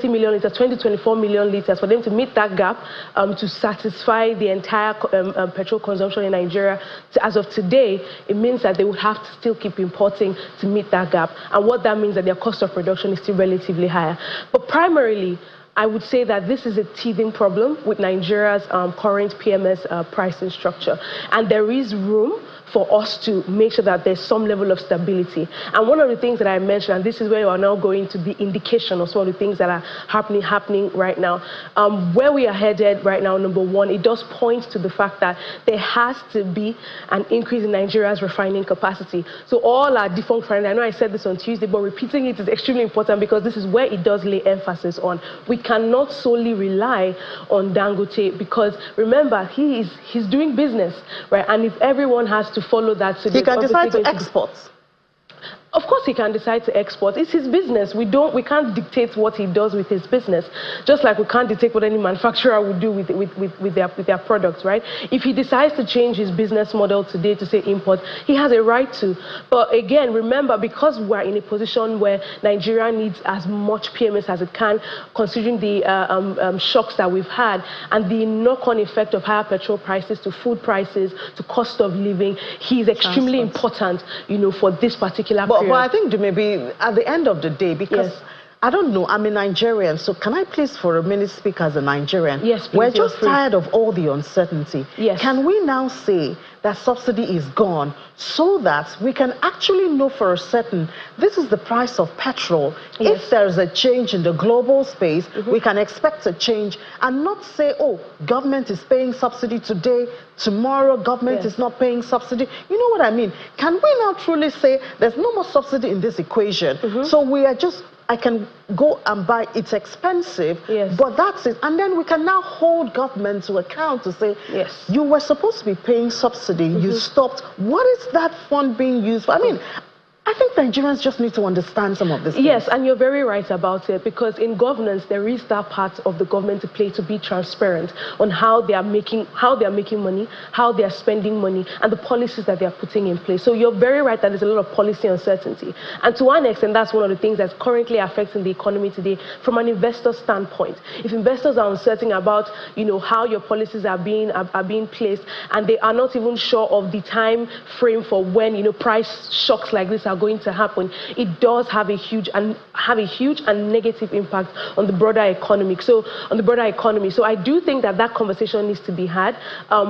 million liters, 20 to 24 million liters, for them to meet that gap to satisfy the entire petrol consumption in Nigeria, as of today, it means that they would have to still keep importing to meet that gap. And what that means that their cost of production is still relatively higher. But primarily, I would say that this is a teething problem with Nigeria's current PMS pricing structure. And there is room for us to make sure that there's some level of stability. And one of the things that I mentioned, and this is where you are now going to the indication of some of the things that are happening right now. Where we are headed right now, number one, it does point to the fact that there has to be an increase in Nigeria's refining capacity. So all our defunct refineries, I know I said this on Tuesday, but repeating it is extremely important because this is where it does lay emphasis on. We cannot solely rely on Dangote because remember, he's doing business, right? And if everyone has to follow that, so he can decide to export. Of course he can decide to export. It's his business. We can't dictate what he does with his business. Just like we can't dictate what any manufacturer would do with their products, right? If he decides to change his business model today to say import, he has a right to. But again, remember, because we're in a position where Nigeria needs as much PMS as it can, considering the shocks that we've had and the knock-on effect of higher petrol prices to food prices, to cost of living, he's extremely important, for this particular period. But I think maybe at the end of the day, because I don't know, I'm a Nigerian, so can I please for a minute speak as a Nigerian? Yes, please. We're just tired of all the uncertainty. Yes. Can we now say that subsidy is gone so that we can actually know for a certain this is the price of petrol? Yes. If there's a change in the global space, we can expect a change and not say, oh, government is paying subsidy today, tomorrow government is not paying subsidy. You know what I mean? Can we now truly say there's no more subsidy in this equation? So we are just I can go and buy, it's expensive, yes, but that's it. And then we can now hold government to account to say, yes, you were supposed to be paying subsidy, you stopped. What is that fund being used for? I mean, I think Nigerians just need to understand some of this. Yes, and you're very right about it, because in governance there is that part of the government to play, to be transparent on how they are making money, how they are spending money, and the policies that they are putting in place. So you're very right that there's a lot of policy uncertainty, and to one extent that's one of the things that's currently affecting the economy today from an investor standpoint. If investors are uncertain about how your policies are being placed, and they are not even sure of the time frame for when price shocks like this are going to happen, it does have a huge and negative impact on the broader economy. So I do think that conversation needs to be had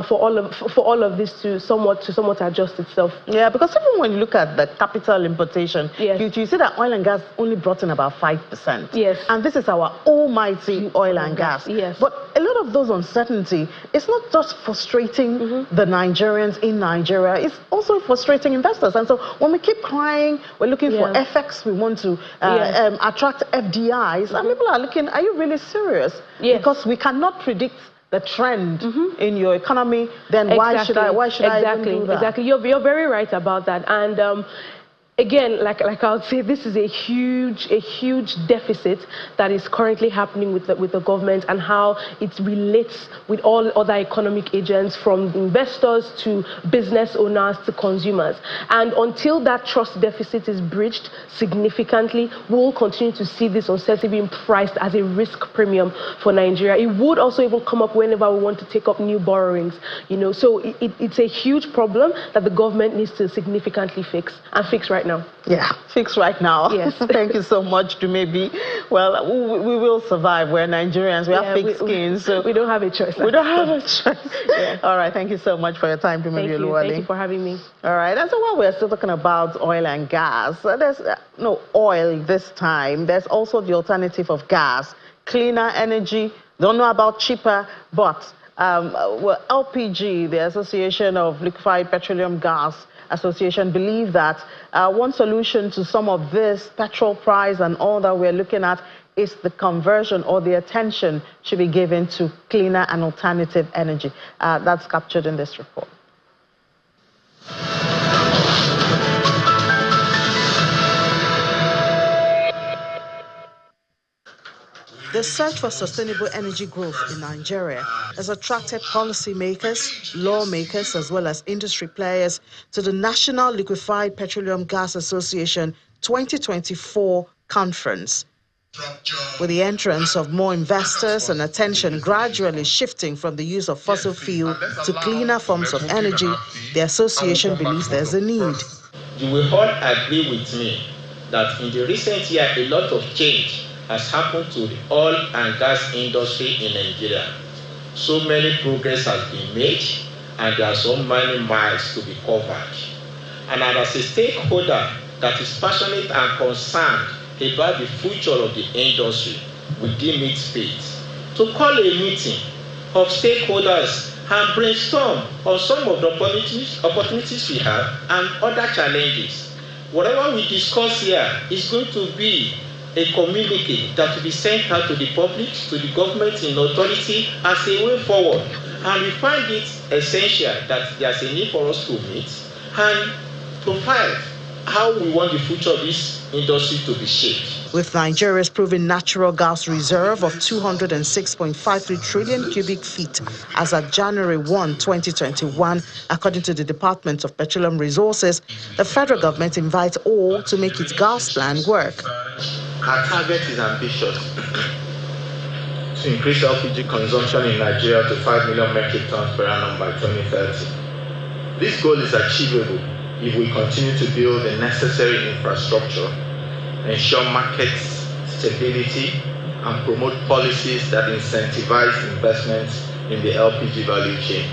for all of this to somewhat adjust itself. Yeah, because even when you look at the capital importation, yes, you see that oil and gas only brought in about 5%. Yes, and this is our almighty oil and gas. Yes, but a lot of those uncertainty, it's not just frustrating the Nigerians in Nigeria, it's also frustrating investors. And so when we keep crying, we're looking for FX, we want to attract FDIs, and people are looking, are you really serious? Yes. Because we cannot predict the trend in your economy, then why should I even do that? Exactly. You're very right about that. And again, like I would say, this is a huge deficit that is currently happening with the government, and how it relates with all other economic agents, from investors to business owners to consumers. And until that trust deficit is bridged significantly, we will continue to see this uncertainty being priced as a risk premium for Nigeria. It would also even come up whenever we want to take up new borrowings. So it's a huge problem that the government needs to significantly fix right now. Yeah, fix right now. Yes. Thank you so much, Dumebi. Well, we will survive. We're Nigerians. We have thick skin, so we don't have a choice. We don't have a choice. Yeah. All right. Thank you so much for your time, Dumebi Oluwale. Thank you for having me. All right. And so while we're still talking about oil and gas, there's no oil this time. There's also the alternative of gas, cleaner energy. Don't know about cheaper, but LPG, the Association of Liquefied Petroleum Gas Association, believe that one solution to some of this petrol price and all that we're looking at is the conversion, or the attention should be given to cleaner and alternative energy. That's captured in this report. The search for sustainable energy growth in Nigeria has attracted policymakers, lawmakers, as well as industry players to the National Liquefied Petroleum Gas Association 2024 conference. With the entrance of more investors and attention gradually shifting from the use of fossil fuel to cleaner forms of energy, the association believes there's a need. You will all agree with me that in the recent year, a lot of change has happened to the oil and gas industry in Nigeria. So many progress has been made, and there are so many miles to be covered. And as a stakeholder that is passionate and concerned about the future of the industry, we deem it fit to call a meeting of stakeholders and brainstorm on some of the opportunities we have and other challenges. Whatever we discuss here is going to be a communique that will be sent out to the public, to the government in authority as a way forward. And we find it essential that there's a need for us to meet and provide how we want the future of this industry to be shaped. With Nigeria's proven natural gas reserve of 206.53 trillion cubic feet as at January 1, 2021, according to the Department of Petroleum Resources, the federal government invites all to make its gas plan work. Our target is ambitious, to increase LPG consumption in Nigeria to 5 million metric tons per annum by 2030. This goal is achievable if we continue to build the necessary infrastructure, ensure market stability, and promote policies that incentivize investments in the LPG value chain.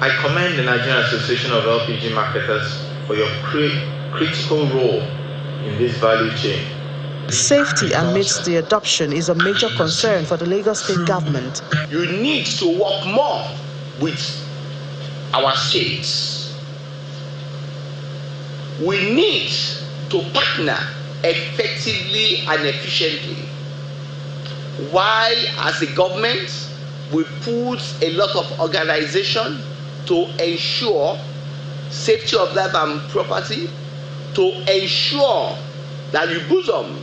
I commend the Nigerian Association of LPG Marketers for your critical role in this value chain. Safety amidst the adoption is a major concern for the Lagos State government. You need to work more with our states. We need to partner effectively and efficiently. Why, as a government, we put a lot of organization to ensure safety of life and property, to ensure that you bosom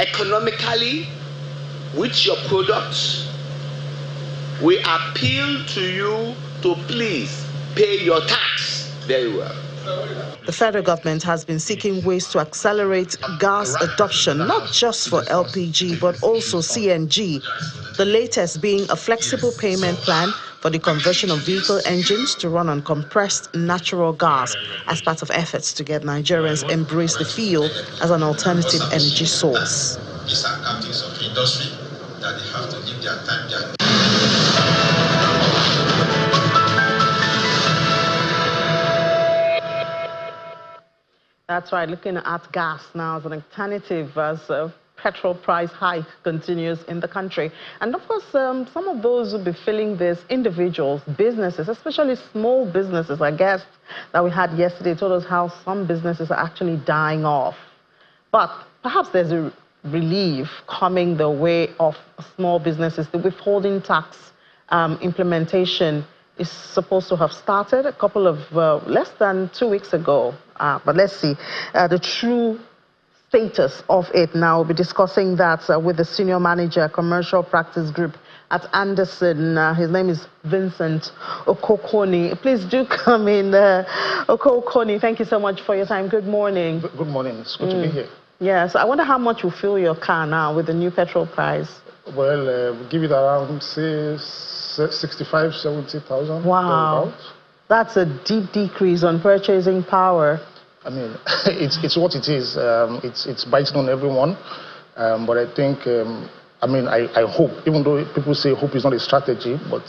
economically with your products. We appeal to you to please pay your tax very well. The federal government has been seeking ways to accelerate gas adoption, not just for LPG, but also CNG. The latest being a flexible payment plan for the conversion of vehicle engines to run on compressed natural gas as part of efforts to get Nigerians embrace the fuel as an alternative energy source. These are captains of industry that they have to give their time, That's right, looking at gas now as an alternative as petrol price hike continues in the country. And of course, some of those who will be feeling this, individuals, businesses, especially small businesses. Our guest that we had yesterday told us how some businesses are actually dying off. But perhaps there's a relief coming the way of small businesses. The withholding tax implementation is supposed to have started a couple of less than 2 weeks ago. But let's see the true status of it now. We'll be discussing that with the senior manager, commercial practice group at Anderson. His name is Vincent Okokoni. Please do come in, Okokoni. Thank you so much for your time. Good morning. Good morning. It's good to be here. Yeah, so I wonder how much you fill your car now with the new petrol price. Well, we give it around, say, 65, 70,000. Wow. That's a deep decrease on purchasing power. I mean, it's what it is. It's biting on everyone. But I think, I hope, even though people say hope is not a strategy, but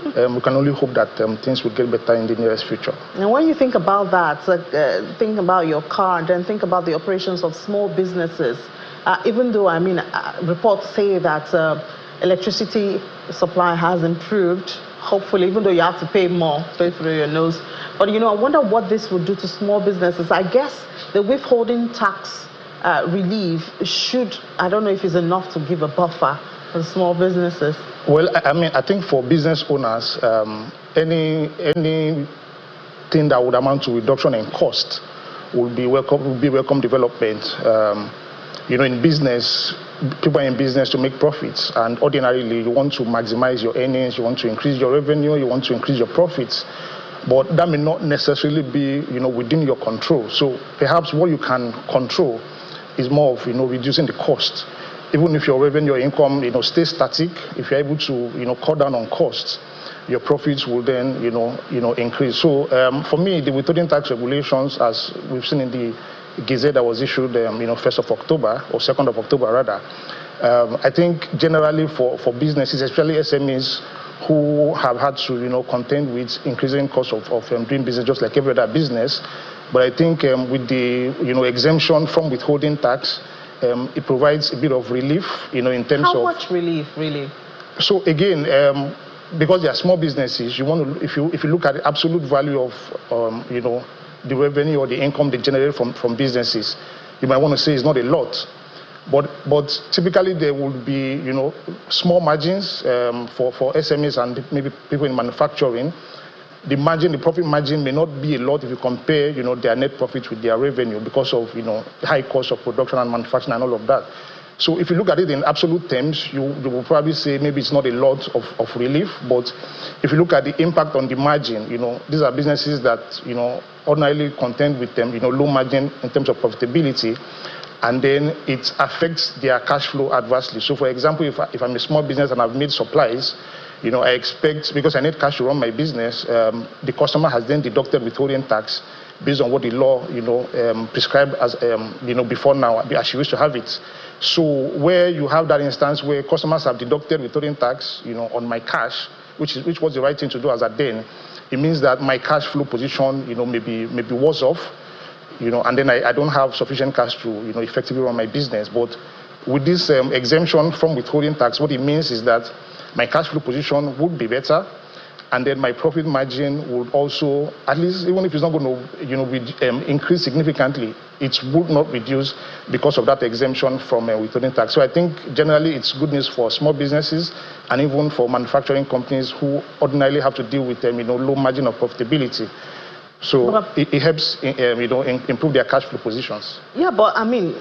we can only hope that things will get better in the nearest future. And when you think about that, think about your car, and then think about the operations of small businesses. Even though, reports say that electricity supply has improved, hopefully, even though you have to pay more, straight through your nose. But, I wonder what this would do to small businesses. I guess the withholding tax relief should, I don't know if it's enough to give a buffer for the small businesses. Well, I think for business owners, anything that would amount to reduction in cost would be welcome development. In business, people are in business to make profits, and ordinarily you want to maximize your earnings, you want to increase your revenue, you want to increase your profits, but that may not necessarily be, within your control. So perhaps what you can control is more of, reducing the cost. Even if your revenue, your income, stays static, if you're able to, cut down on costs, your profits will then, increase. So for me, the withholding tax regulations, as we've seen in the Gazette that was issued, 1st of October, or 2nd of October rather, I think generally for businesses, especially SMEs, who have had to, contend with increasing costs of doing business just like every other business. But I think with the, exemption from withholding tax, it provides a bit of relief, in terms of... How much relief, really? So again, because they are small businesses, you want to, if you look at the absolute value of, the revenue or the income they generate from businesses, you might want to say it's not a lot. But typically there would be, small margins for SMEs and maybe people in manufacturing. The profit margin may not be a lot if you compare, their net profit with their revenue because of, high cost of production and manufacturing and all of that. So if you look at it in absolute terms, you will probably say maybe it's not a lot of relief. But if you look at the impact on the margin, these are businesses that, ordinarily contend with them, low margin in terms of profitability. And then it affects their cash flow adversely. So for example, if I'm a small business and I've made supplies, I expect, because I need cash to run my business, the customer has then deducted withholding tax based on what the law, prescribed as, before now, as she used to have it. So where you have that instance where customers have deducted withholding tax, on my cash, which was the right thing to do as at then, it means that my cash flow position, maybe worse off, and then I don't have sufficient cash to, effectively run my business. But with this exemption from withholding tax, what it means is that my cash flow position would be better, and then my profit margin would also, at least even if it's not going to increase significantly, it would not reduce because of that exemption from withholding tax. So I think generally it's good news for small businesses and even for manufacturing companies who ordinarily have to deal with low margin of profitability. So it helps improve their cash flow positions. Yeah, but I mean,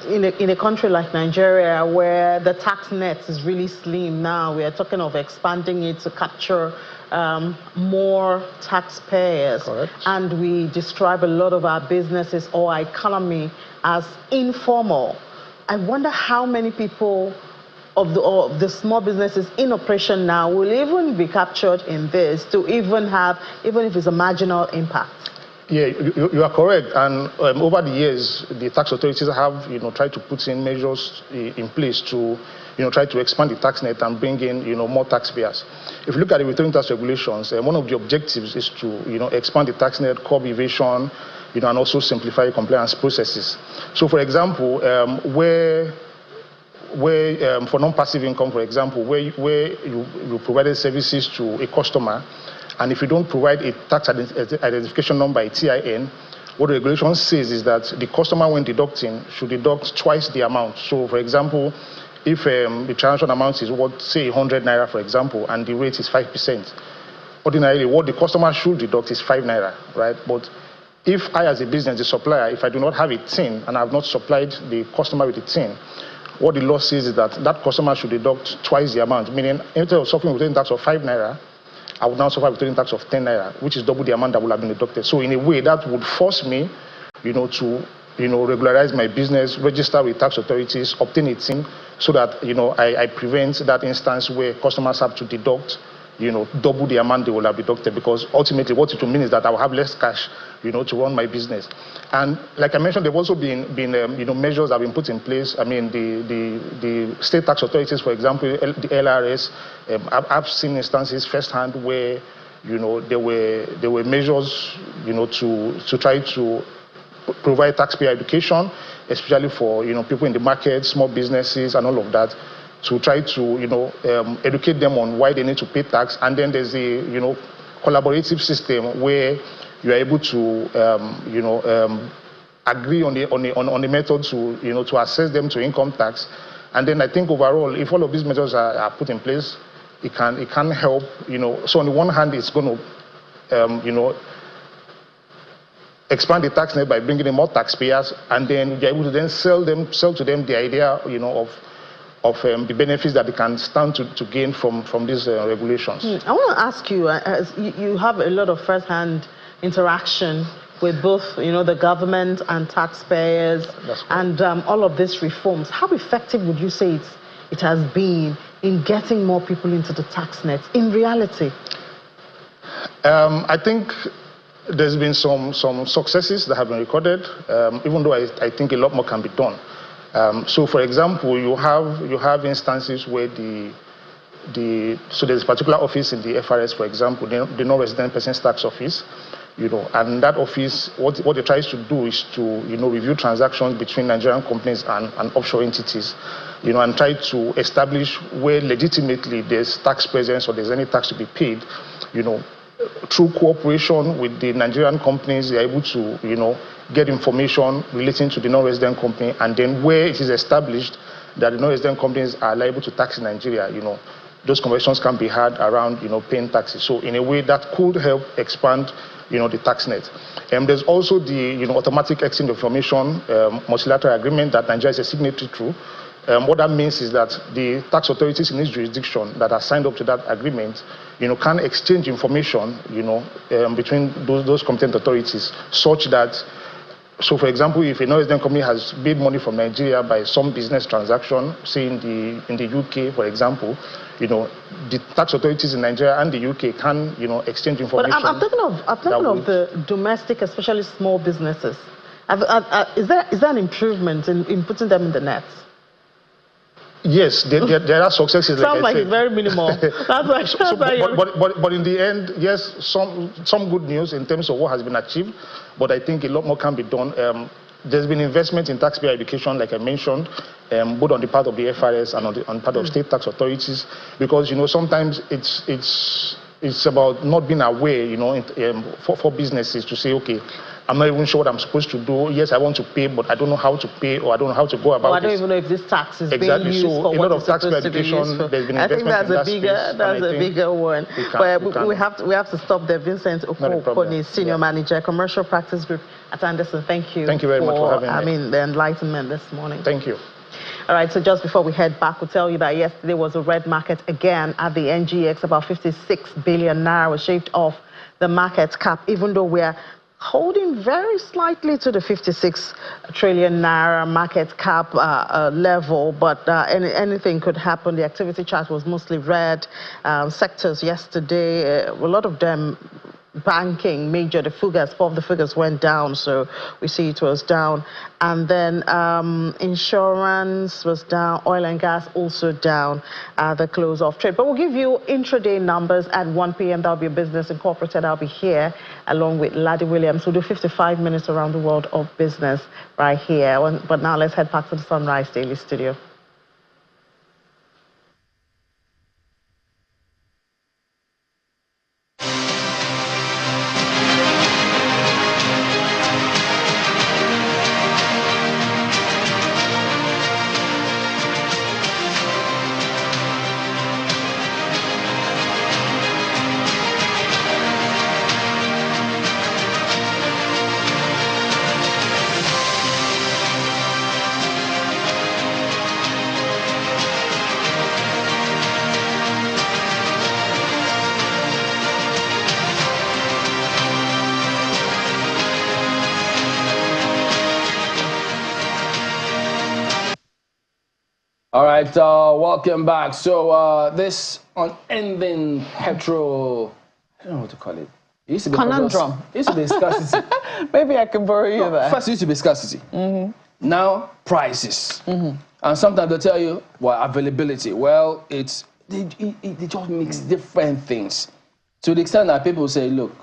in a country like Nigeria, where the tax net is really slim now, we are talking of expanding it to capture more taxpayers. Correct. And we describe a lot of our businesses or our economy as informal. I wonder how many people of the small businesses in operation now will even be captured in this to even if it's a marginal impact. Yeah, you are correct. And over the years, the tax authorities have tried to put in measures in place to try to expand the tax net and bring in more taxpayers. If you look at the withholding tax regulations, one of the objectives is to expand the tax net, curb evasion, and also simplify compliance processes. So, for example, where for non-passive income, for example, where you provided services to a customer, and if you don't provide a tax identification number, a TIN, what the regulation says is that the customer, when deducting, should deduct twice the amount. So, for example, if the transaction amount is what, say, 100 naira, for example, and the rate is 5%, ordinarily what the customer should deduct is 5 naira, right? But if I, as a business, the supplier, if I do not have a TIN and I have not supplied the customer with a TIN, what the law says is that that customer should deduct twice the amount, meaning instead of suffering withholding tax of 5 naira, I would now suffer withholding tax of 10 naira, which is double the amount that would have been deducted. So in a way, that would force me, to regularize my business, register with tax authorities, obtain a TIN, so that I prevent that instance where customers have to deduct double the amount they will have deducted, because ultimately what it will mean is that I will have less cash, to run my business. And like I mentioned, there have also been measures that have been put in place. I mean, the state tax authorities, for example, the LRS, I've seen instances firsthand where, there were measures, to try to provide taxpayer education, especially for, people in the market, small businesses, and all of that, to try to, educate them on why they need to pay tax. And then there's a, collaborative system where you are able to, agree on the method to, to assess them to income tax. And then I think overall, if all of these measures are put in place, it can help, So on the one hand, it's going to, expand the tax net by bringing in more taxpayers, and then you're able to then sell to them the idea, of the benefits that they can stand to gain from these regulations. I want to ask you, you have a lot of first-hand interaction with both, the government and taxpayers, and all of these reforms. How effective would you say it has been in getting more people into the tax net in reality? I think there's been some successes that have been recorded, even though I think a lot more can be done. So, for example, you have instances where so there's a particular office in the FRS, for example, the non-resident persons tax office, and that office, what it tries to do is to, review transactions between Nigerian companies and offshore entities, and try to establish where legitimately there's tax presence or there's any tax to be paid, through cooperation with the Nigerian companies. They're able to, get information relating to the non-resident company, and then where it is established that the non-resident companies are liable to tax in Nigeria, those conversations can be had around, paying taxes. So in a way that could help expand, the tax net. There's also the, automatic exchange of information multilateral agreement that Nigeria is a signatory to. What that means is that the tax authorities in each jurisdiction that are signed up to that agreement, can exchange information, between those competent authorities, such that, so for example, if a non-resident company has paid money from Nigeria by some business transaction, say in the UK, for example, the tax authorities in Nigeria and the UK can, exchange information. But I'm thinking of the domestic, especially small businesses. Is there an improvement in putting them in the net? Yes, there are successes. Sounds like it's very minimal. But in the end, yes, some good news in terms of what has been achieved, but I think a lot more can be done. There's been investment in taxpayer education, like I mentioned, both on the part of the FRS and on the part of state tax authorities, because sometimes it's It's about not being aware, you know, for businesses to say, okay, I'm not even sure what I'm supposed to do. Yes, I want to pay, but I don't know how to pay, or I don't know how to go about it. I don't even know if this tax is exactly. being used So for a what lot of it's tax supposed to be education, used for. there's been I think investment that's in that that's a bigger one. But we have to stop there. Vincent Okoni, Senior Manager, Commercial Practice Group at Anderson. Thank you. Thank you very much for having me. The enlightenment this morning. Thank you. All right, so just before we head back, we'll tell you that yesterday was a red market again at the NGX. About 56 billion naira was shaved off the market cap, even though we're holding very slightly to the 56 trillion naira market cap level, but anything could happen. The activity chart was mostly red. Sectors yesterday, a lot of them banking, major, four of the figures went down, so we see it was down. And then insurance was down, oil and gas also down at the close of trade. But we'll give you intraday numbers at 1 p.m. That'll be a Business Incorporated. I'll be here along with Laddie Williams. We'll do 55 minutes around the world of business right here. But now let's head back to the Sunrise Daily Studio. All right, welcome back. So this unending petrol, I don't know what to call it. It used to be conundrum. It used to be scarcity. Maybe I can borrow you that. First, it used to be scarcity. Now, prices. And sometimes they'll tell you, well, availability. Well, they just mix different things. To the extent that people say, look,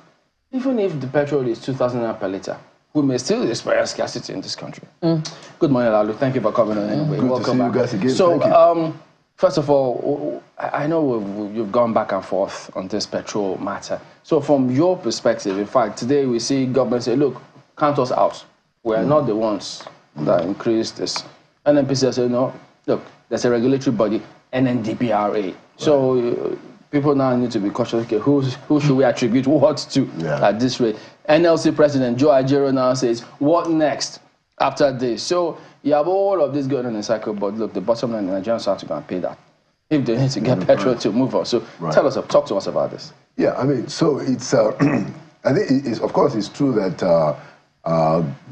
even if the petrol is 2,000 naira per litre, we may still experience scarcity in this country. Good morning, Lalu. Thank you for coming on anyway. Good Welcome to see back. you guys again. So, Thank you. first of all, I know you've gone back and forth on this petrol matter. So from your perspective, in fact, today we see government say, look, count us out. We are not the ones that increased this. NNPC say, no, look, there's a regulatory body, NNDPRA. Right. So people now need to be cautious. Okay, who should we attribute what to at this rate? NLC President Joe Ajero now says, what next after this? So you have all of this going on in a cycle, but look, the bottom line, the Nigerians have to go and pay that if they need to get petrol to move on. So talk to us about this. Yeah, I mean, so it's, I think it's, of course, it's true that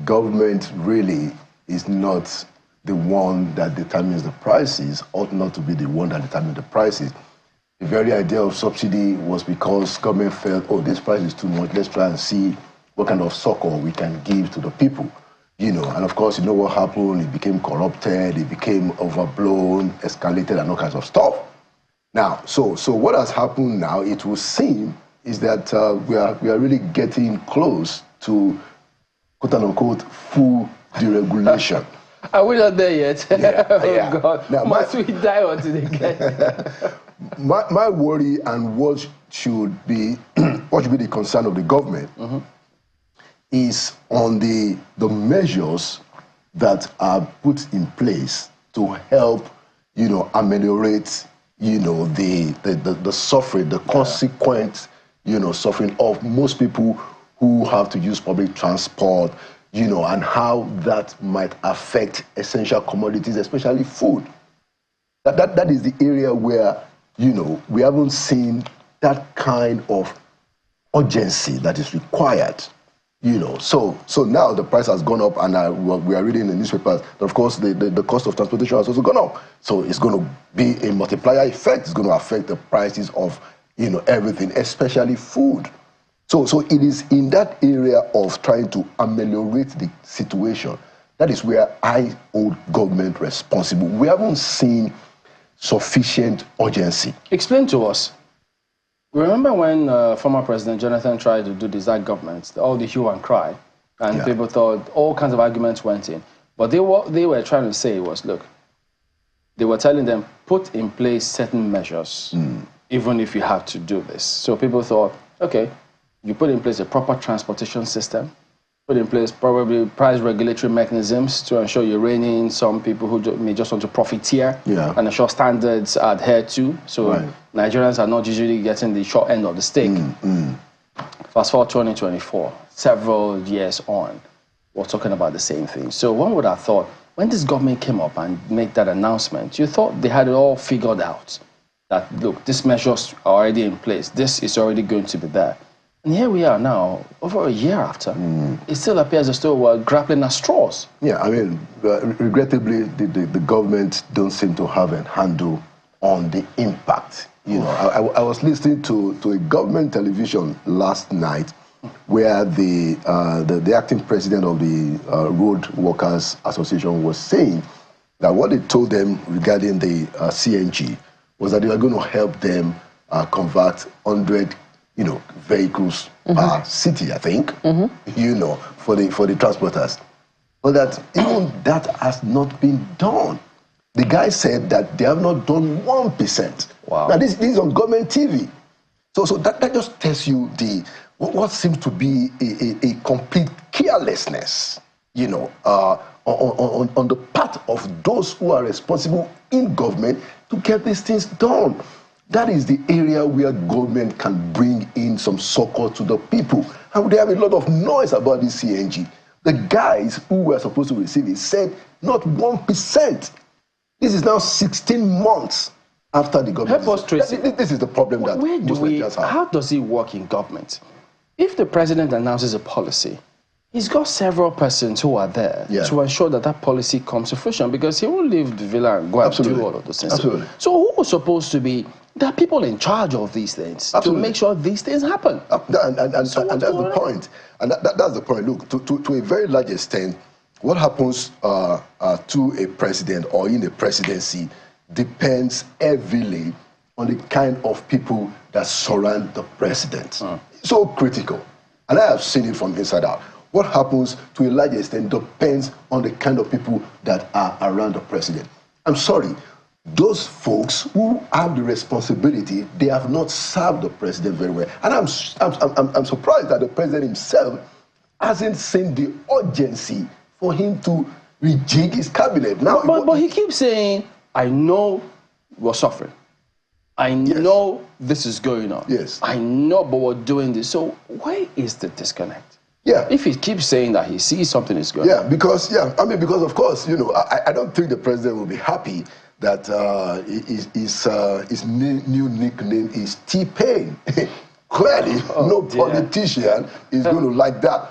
government really is not the one that determines the prices, ought not to be the one that determines the prices. The very idea of subsidy was because government felt, oh, this price is too much, let's try and see what kind of succor we can give to the people. You know, and of course, you know what happened, it became corrupted, it became overblown, escalated, and all kinds of stuff. Now, so what has happened now, it will seem, is that we are really getting close to, quote-unquote, full deregulation. Are we not there yet? Yeah. Oh, God. Now, must we die until they get there? My worry and what should be the concern of the government is on the measures that are put in place to help, you know, ameliorate, you know, the suffering, the consequent, you know, suffering of most people who have to use public transport, you know, and how that might affect essential commodities, especially food. That is the area where, you know, we haven't seen that kind of urgency that is required, you know. So now the price has gone up, and we are reading in the newspapers that, of course, the cost of transportation has also gone up. So it's going to be a multiplier effect. It's going to affect the prices of, you know, everything, especially food. So it is in that area of trying to ameliorate the situation, that is where I hold government responsible. We haven't seen sufficient urgency. Explain to us. Remember when former President Jonathan tried to do this government, all the hue and cry, and people thought all kinds of arguments went in. But they were trying to say was, look, they were telling them, put in place certain measures even if you have to do this. So people thought, okay, you put in place a proper transportation system, put in place probably price regulatory mechanisms to ensure you're reining in some people who may just want to profiteer and ensure standards are adhered to. So Nigerians are not usually getting the short end of the stick. Fast forward 2024, several years on, we're talking about the same thing. So one would have thought, when this government came up and made that announcement, you thought they had it all figured out. That, look, these measures are already in place. This is already going to be there. And here we are now, over a year after. It still appears as though we're grappling at straws. Yeah, I mean, regrettably, the government don't seem to have a handle on the impact. You know, I was listening to a government television last night where the acting president of the Road Workers Association was saying that what they told them regarding the CNG was that they were going to help them convert 100, vehicles per city, I think, for the transporters. But that even that has not been done. The guy said that they have not done 1%. Wow. Now, this is on government TV. So that just tells you what seems to be a complete carelessness, on the part of those who are responsible in government to get these things done. That is the area where government can bring in some succor to the people. And they have a lot of noise about this CNG. The guys who were supposed to receive it said not 1%. This is now 16 months after the government. Help us, Tracy. This is the problem that most Nigerians have. How does it work in government? If the president announces a policy, he's got several persons who are there to ensure that that policy comes to fruition, because he won't leave the villa and go and do all of those things. Absolutely. So who was supposed to be? There are people in charge of these things to make sure these things happen. And that's the point. And that's the point. Look, to a very large extent, what happens to a president or in a presidency depends heavily on the kind of people that surround the president. So critical. And I have seen it from inside out. What happens to a large extent depends on the kind of people that are around the president. I'm sorry, those folks who have the responsibility, they have not served the president very well. And I'm surprised that the president himself hasn't seen the urgency for him to rejig his cabinet. Now, but he keeps saying, I know we're suffering. I know this is going on. Yes. I know, but we're doing this. So why is the disconnect? Yeah. If he keeps saying that he sees something is going on. Because of course, I don't think the president will be happy that his new nickname is T-Pain. Clearly, no politician is going to like that.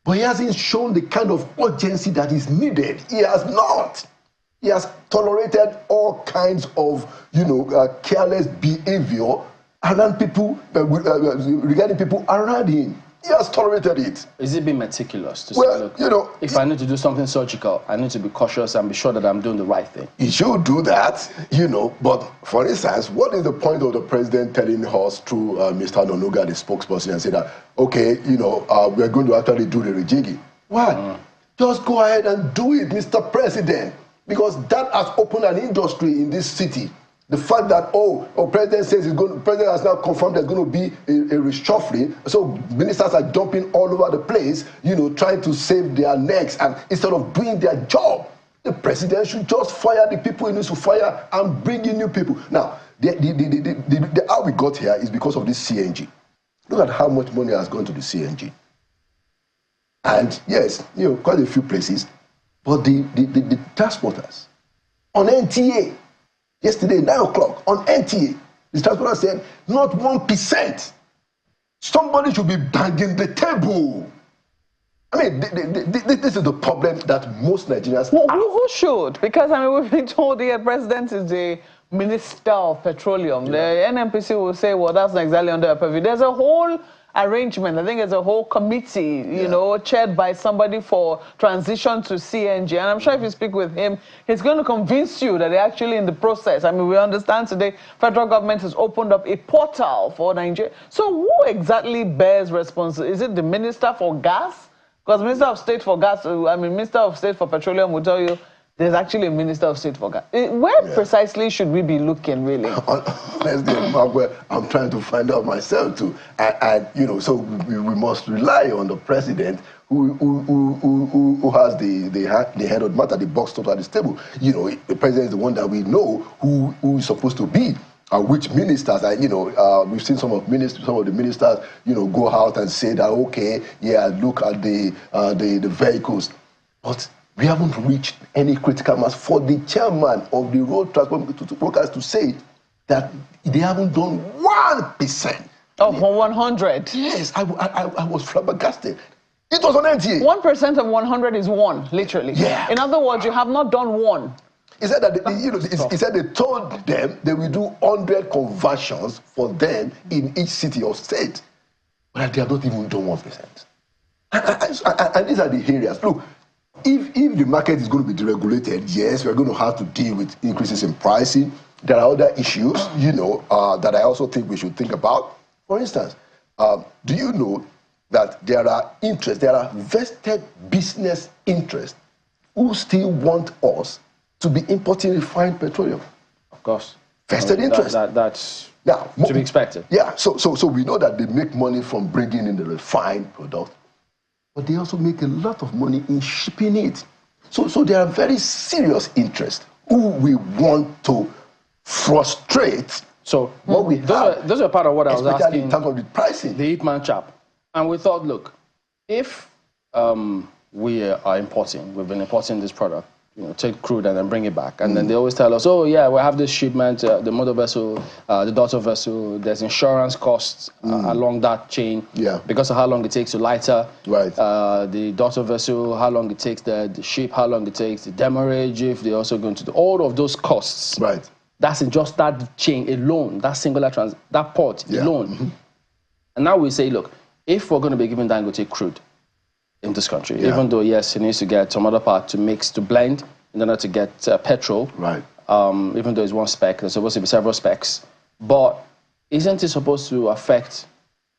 But he hasn't shown the kind of urgency that is needed. He has not. He has tolerated all kinds of, careless behavior around people, regarding people around him. He has tolerated it. Is it being meticulous to say, look, if I need to do something surgical, I need to be cautious and be sure that I'm doing the right thing? He should do that, but for instance, what is the point of the president telling us through Mr. Nonuga, the spokesperson, and say that, okay, we're going to actually do the rejigging? Why? Just go ahead and do it, Mr. President, because that has opened an industry in this city. The fact that, president says president has now confirmed there's going to be a reshuffling, so ministers are jumping all over the place, trying to save their necks, and instead of doing their job, the president should just fire the people he needs to fire and bring in new people. Now, how we got here is because of this CNG. Look at how much money has gone to the CNG. And yes, quite a few places, but the transporters on NTA, yesterday, 9 o'clock, on NTA, the transporter said, not 1%. Somebody should be banging the table. I mean, this is the problem that most Nigerians have. Who should? Because, we've been told the president is the Minister of Petroleum. The NNPC will say, well, that's not exactly under a purview. There's a whole arrangement. I think there's a whole committee, chaired by somebody for transition to CNG. And I'm sure if you speak with him, he's going to convince you that they're actually in the process. We understand today federal government has opened up a portal for Nigeria. So who exactly bears responsibility? Is it the Minister for Gas? Because Minister of State for Gas, Minister of State for Petroleum will tell you there's actually a Minister of State for gas. Where precisely should we be looking, really? Honestly, I'm trying to find out myself too. And you know, so we must rely on the president who has the head of the matter, the box top at the table. You know, the president is the one that we know who is supposed to be. Which ministers, you know, we've seen some of the ministers, you know, go out and say that, okay, yeah, look at the vehicles. But we haven't reached any critical mass for the chairman of the road transport workers to say that they haven't done 1%. Of 100? Yes, I was flabbergasted. It was on NTA. 1% of 100 is one, literally. Yeah. In other words, you have not done one. He said that he said they told them they will do 100 conversions for them in each city or state, but they have not even done 1%. And these are the areas. Look, if the market is going to be deregulated, yes, we're going to have to deal with increases in pricing. There are other issues, you know, that I also think we should think about. For instance, do you know that there are vested business interests who still want us to be importing refined petroleum? Of course. Vested interest. That's now, to be expected. Yeah, so we know that they make money from bringing in the refined product, but they also make a lot of money in shipping it. So there are very serious interests who we want to frustrate. So what we have. Those are part of what I was asking in terms of the pricing. The IPMAN chap. And we thought, look, if we are importing, we've been importing this product, you know, take crude and then bring it back. And then they always tell us, oh, yeah, we have this shipment, the motor vessel, the daughter vessel, there's insurance costs along that chain because of how long it takes to lighter. Right. The daughter vessel, how long it takes, the ship, how long it takes, the demurrage, if they're also going to do all of those costs. Right. That's in just that chain alone, that singular that port alone. And now we say, look, if we're going to be giving Dangote crude in this country, even though, yes, it needs to get some other part to mix, to blend, in order to get petrol. Right. Even though it's one spec, there's supposed to be several specs. But isn't it supposed to affect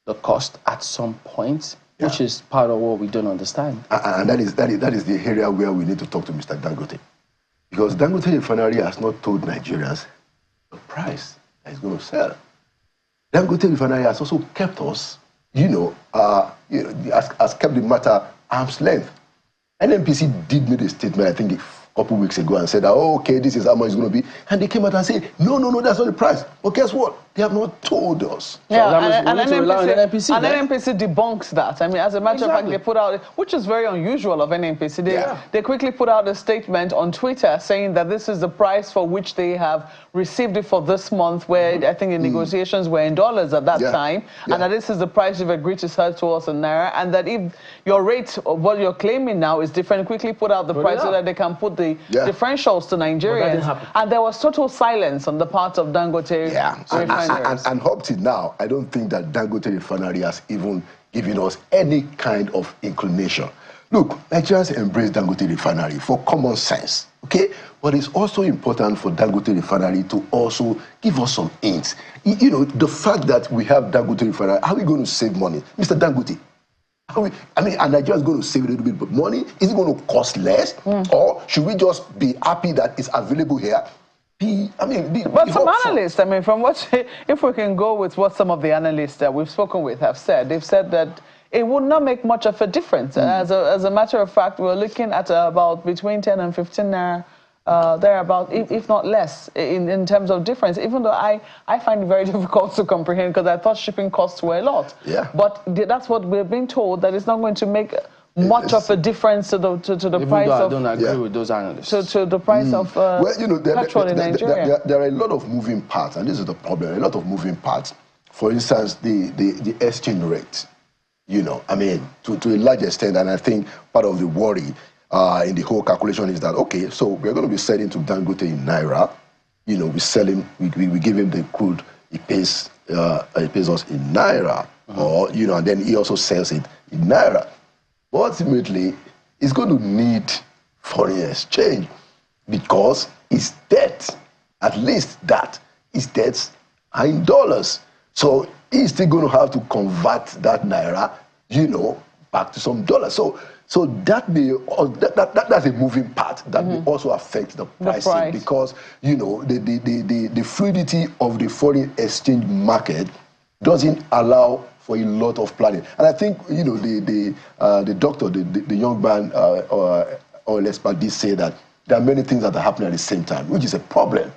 the cost at some point? Which is part of what we don't understand. And that is the area where we need to talk to Mr. Dangote. Because Dangote Refinery has not told Nigerians the price that he's going to sell. Dangote Refinery has also kept us, has kept the matter arm's length. NNPC did make a statement, I think, a couple weeks ago and said, oh, okay, this is how much it's going to be. And they came out and said, no, that's not the price. But guess what? They have not told us. Yeah, and NNPC debunks that. I mean, as a matter of fact, they put out, which is very unusual of NNPC, they quickly put out a statement on Twitter saying that this is the price for which they have received it for this month, where I think the negotiations were in dollars at that time, and that this is the price you've agreed to sell to us in Naira, and that if your rate, what you're claiming now is different, quickly put out the price so that they can put the differentials to Nigerians. And there was total silence on the part of Dangote. And up to now, I don't think that Dangote Refinery has even given us any kind of inclination. Look, Nigerians embrace Dangote Refinery for common sense, okay? But it's also important for Dangote Refinery to also give us some hints. You know, the fact that we have Dangote Refinery, how are we going to save money? Mr. Dangote, are Nigerians going to save a little bit of money? Is it going to cost less? Or should we just be happy that it's available here? But some analysts, from what, if we can go with what some of the analysts that we've spoken with have said, they've said that it would not make much of a difference. As a matter of fact, we're looking at about between 10 and 15 naira, thereabout, if not less, in terms of difference, even though I find it very difficult to comprehend because I thought shipping costs were a lot. Yeah. But that's what we're being told, that it's not going to make much of a difference to the price of... I don't agree with those analysts. To the price of petrol in Nigeria. There are a lot of moving parts, and this is the problem, a lot of moving parts. For instance, the exchange rate, to a large extent, and I think part of the worry in the whole calculation is that, okay, so we're going to be selling to Dangote in Naira, we sell him, we give him the crude, he pays us in Naira, or, and then he also sells it in Naira. Ultimately, it's going to need foreign exchange because his debt, at least that, his debts are in dollars. So he's still going to have to convert that Naira, back to some dollars. So that may that's a moving part that may also affect the pricing because the fluidity of the foreign exchange market doesn't allow for a lot of planning. And I think the doctor, the young man oil expert did say that there are many things that are happening at the same time, which is a problem.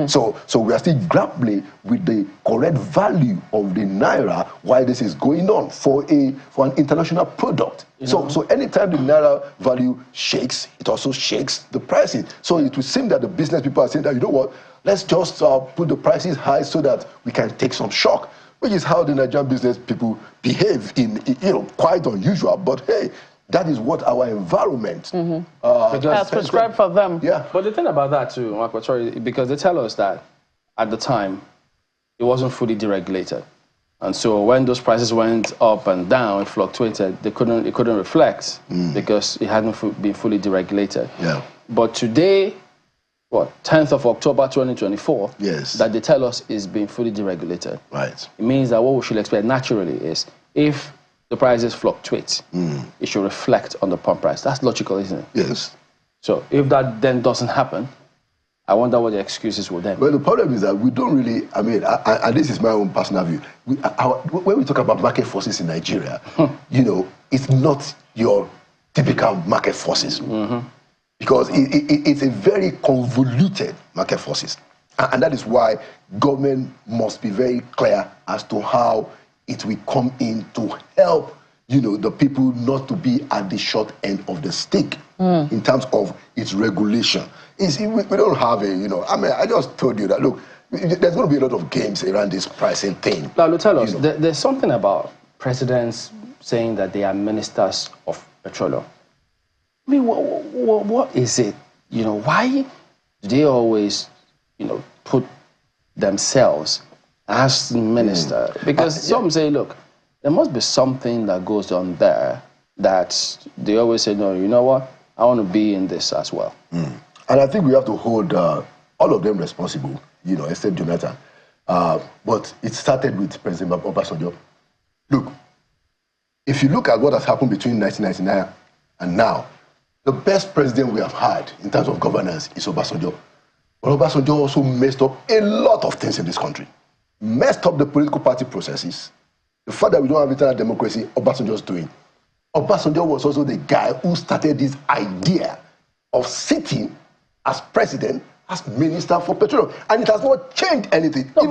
So we are still grappling with the correct value of the naira while this is going on for an international product. So anytime the naira value shakes, it also shakes the pricing. So it would seem that the business people are saying that, you know what, let's just put the prices high so that we can take some shock, which is how the Nigerian business people behave in quite unusual. But hey, that is what our environment has prescribed for them. Yeah. But the thing about that too, Marco, sorry, because they tell us that at the time it wasn't fully deregulated, and so when those prices went up and down, it fluctuated. It couldn't reflect because it hadn't been fully deregulated. Yeah. But today, 10th of October 2024, yes, that they tell us is being fully deregulated. Right. It means that what we should expect naturally is if the prices fluctuate, it should reflect on the pump price. That's logical, isn't it? Yes. So if that then doesn't happen, I wonder what the excuses will then be. Well, the problem is that we don't really, and this is my own personal view, when we talk about market forces in Nigeria, it's not your typical market forces. Because it's a very convoluted market forces. And that is why government must be very clear as to how it will come in to help, the people not to be at the short end of the stick in terms of its regulation. We don't have I just told you that, look, there's going to be a lot of games around this pricing thing. Now, tell us, there's something about presidents saying that they are ministers of petroleum. I mean, what is it? Why do they always, put themselves as minister? Because some say, look, there must be something that goes on there that they always say, no, you know what? I want to be in this as well. And I think we have to hold all of them responsible, except Jonathan. But it started with President Obasanjo. Look, if you look at what has happened between 1999 and now, the best president we have had in terms of governance is Obasanjo. But Obasanjo also messed up a lot of things in this country. Messed up the political party processes. The fact that we don't have internal democracy, Obasanjo's doing. Obasanjo was also the guy who started this idea of sitting as president, as minister for petroleum. And it has not changed anything. No,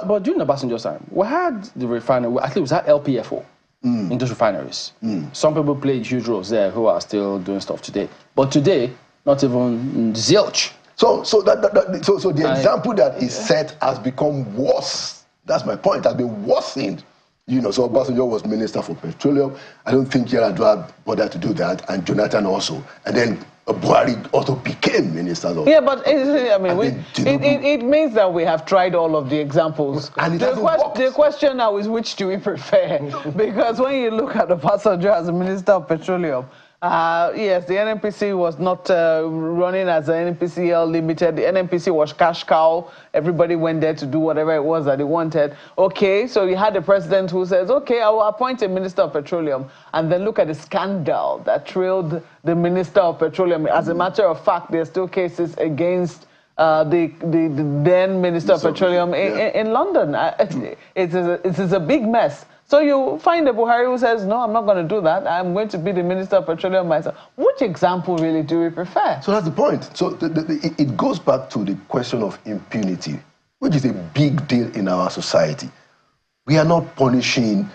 but during Obasanjo's time, we had the refinery, at least we had LPFO. In those refineries. Some people played huge roles there who are still doing stuff today. But today, not even zilch. So the example that is set has become worse. That's my point. It has been worsened. So Obasanjo was minister for petroleum. I don't think Yar'Adua bothered to do that, and Jonathan also. And then Buhari also became minister of. Yeah, but it means that we have tried all of the examples. And the question now is, which do we prefer? Because when you look at Obasanjo as a minister of petroleum, yes, the NNPC was not running as an NNPCL limited. The NNPC was cash cow. Everybody went there to do whatever it was that they wanted. Okay, so you had the president who says, okay, I will appoint a minister of petroleum. And then look at the scandal that trailed the minister of petroleum. As a matter of fact, there are still cases against the then minister of petroleum in London. It is a big mess. So you find a Buhari who says, no, I'm not going to do that. I'm going to be the minister of petroleum myself. Which example really do we prefer? So that's the point. So it goes back to the question of impunity, which is a big deal in our society. We are not punishing,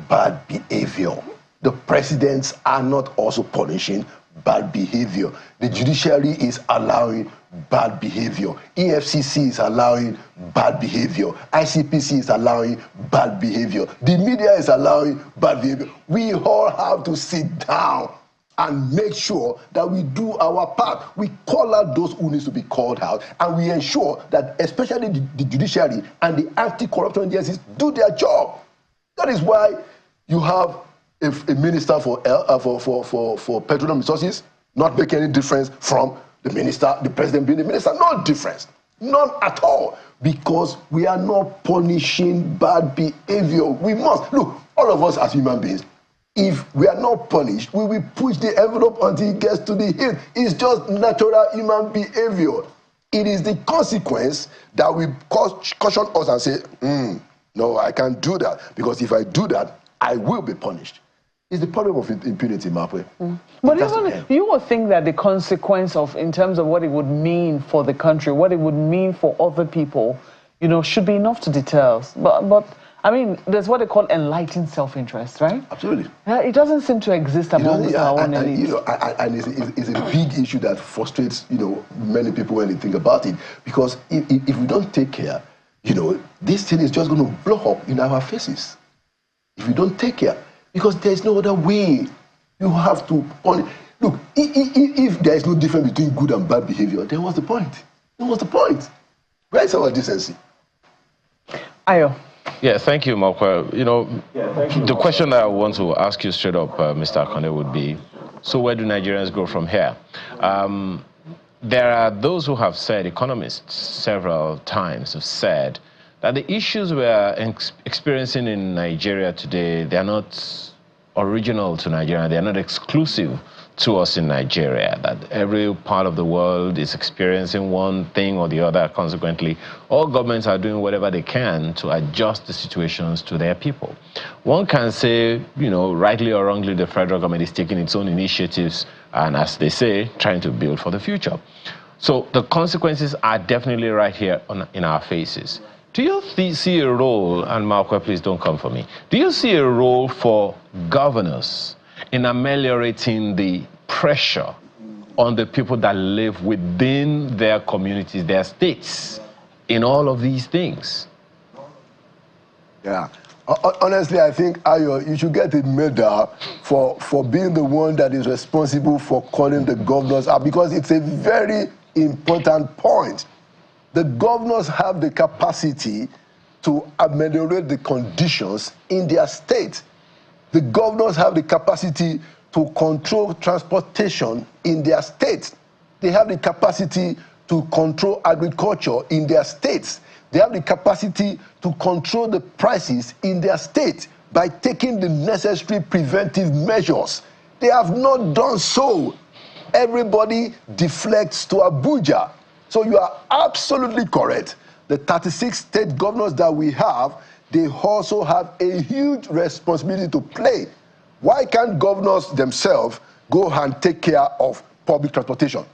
bad behavior. The presidents are not also punishing bad behavior. The judiciary is allowing bad behavior. EFCC is allowing bad behavior. ICPC is allowing bad behavior. The media is allowing bad behavior. We all have to sit down and make sure that we do our part. We call out those who need to be called out, and we ensure that especially the judiciary and the anti-corruption agencies do their job. That is why you have a minister for petroleum resources not making any difference from the president being the minister. No difference. None at all. Because we are not punishing bad behavior. We must. Look, all of us as human beings, If we are not punished, we will push the envelope until it gets to the hill. It's just natural human behavior. It is the consequence that will caution us and say, no, I can't do that, because if I do that, I will be punished. It's the problem of impunity, Mapwe. But even you would think that the consequence of, in terms of what it would mean for the country, what it would mean for other people, you know, should be enough to deter us. But I mean, there's what they call enlightened self-interest, right? Absolutely. It doesn't seem to exist amongst our own elites. You know, and it's a big issue that frustrates, you know, many people when they think about it. Because if we don't take care, you know, this thing is just going to blow up in our faces. If we don't take care, because there's no other way. You have to look. If there is no difference between good and bad behavior, then what's the point? Then what's the point? Where's our decency? Ayo. Yeah, thank you, Mark. You know, the question that I want to ask you straight up, Mr. Akande, would be, so where do Nigerians go from here? There are those who have said, economists several times have said, that the issues we are experiencing in Nigeria today, they are not original to Nigeria, they are not exclusive to us in Nigeria, that every part of the world is experiencing one thing or the other. Consequently, all governments are doing whatever they can to adjust the situations to their people. One can say, you know, rightly or wrongly, the federal government is taking its own initiatives and, as they say, trying to build for the future. So the consequences are definitely right here in our faces. Do you see a role, and Marco, please don't come for me, do you see a role for governors in ameliorating the pressure on the people that live within their communities, their states, in all of these things? Yeah. Honestly, I think, Ayo, you should get a medal for being the one that is responsible for calling the governors out, because it's a very important point. The governors have the capacity to ameliorate the conditions in their state. The governors have the capacity to control transportation in their states. They have the capacity to control agriculture in their states. They have the capacity to control the prices in their state by taking the necessary preventive measures. They have not done so. Everybody deflects to Abuja. So you are absolutely correct. The 36 state governors that we have, they also have a huge responsibility to play. Why can't governors themselves go and take care of public transportation?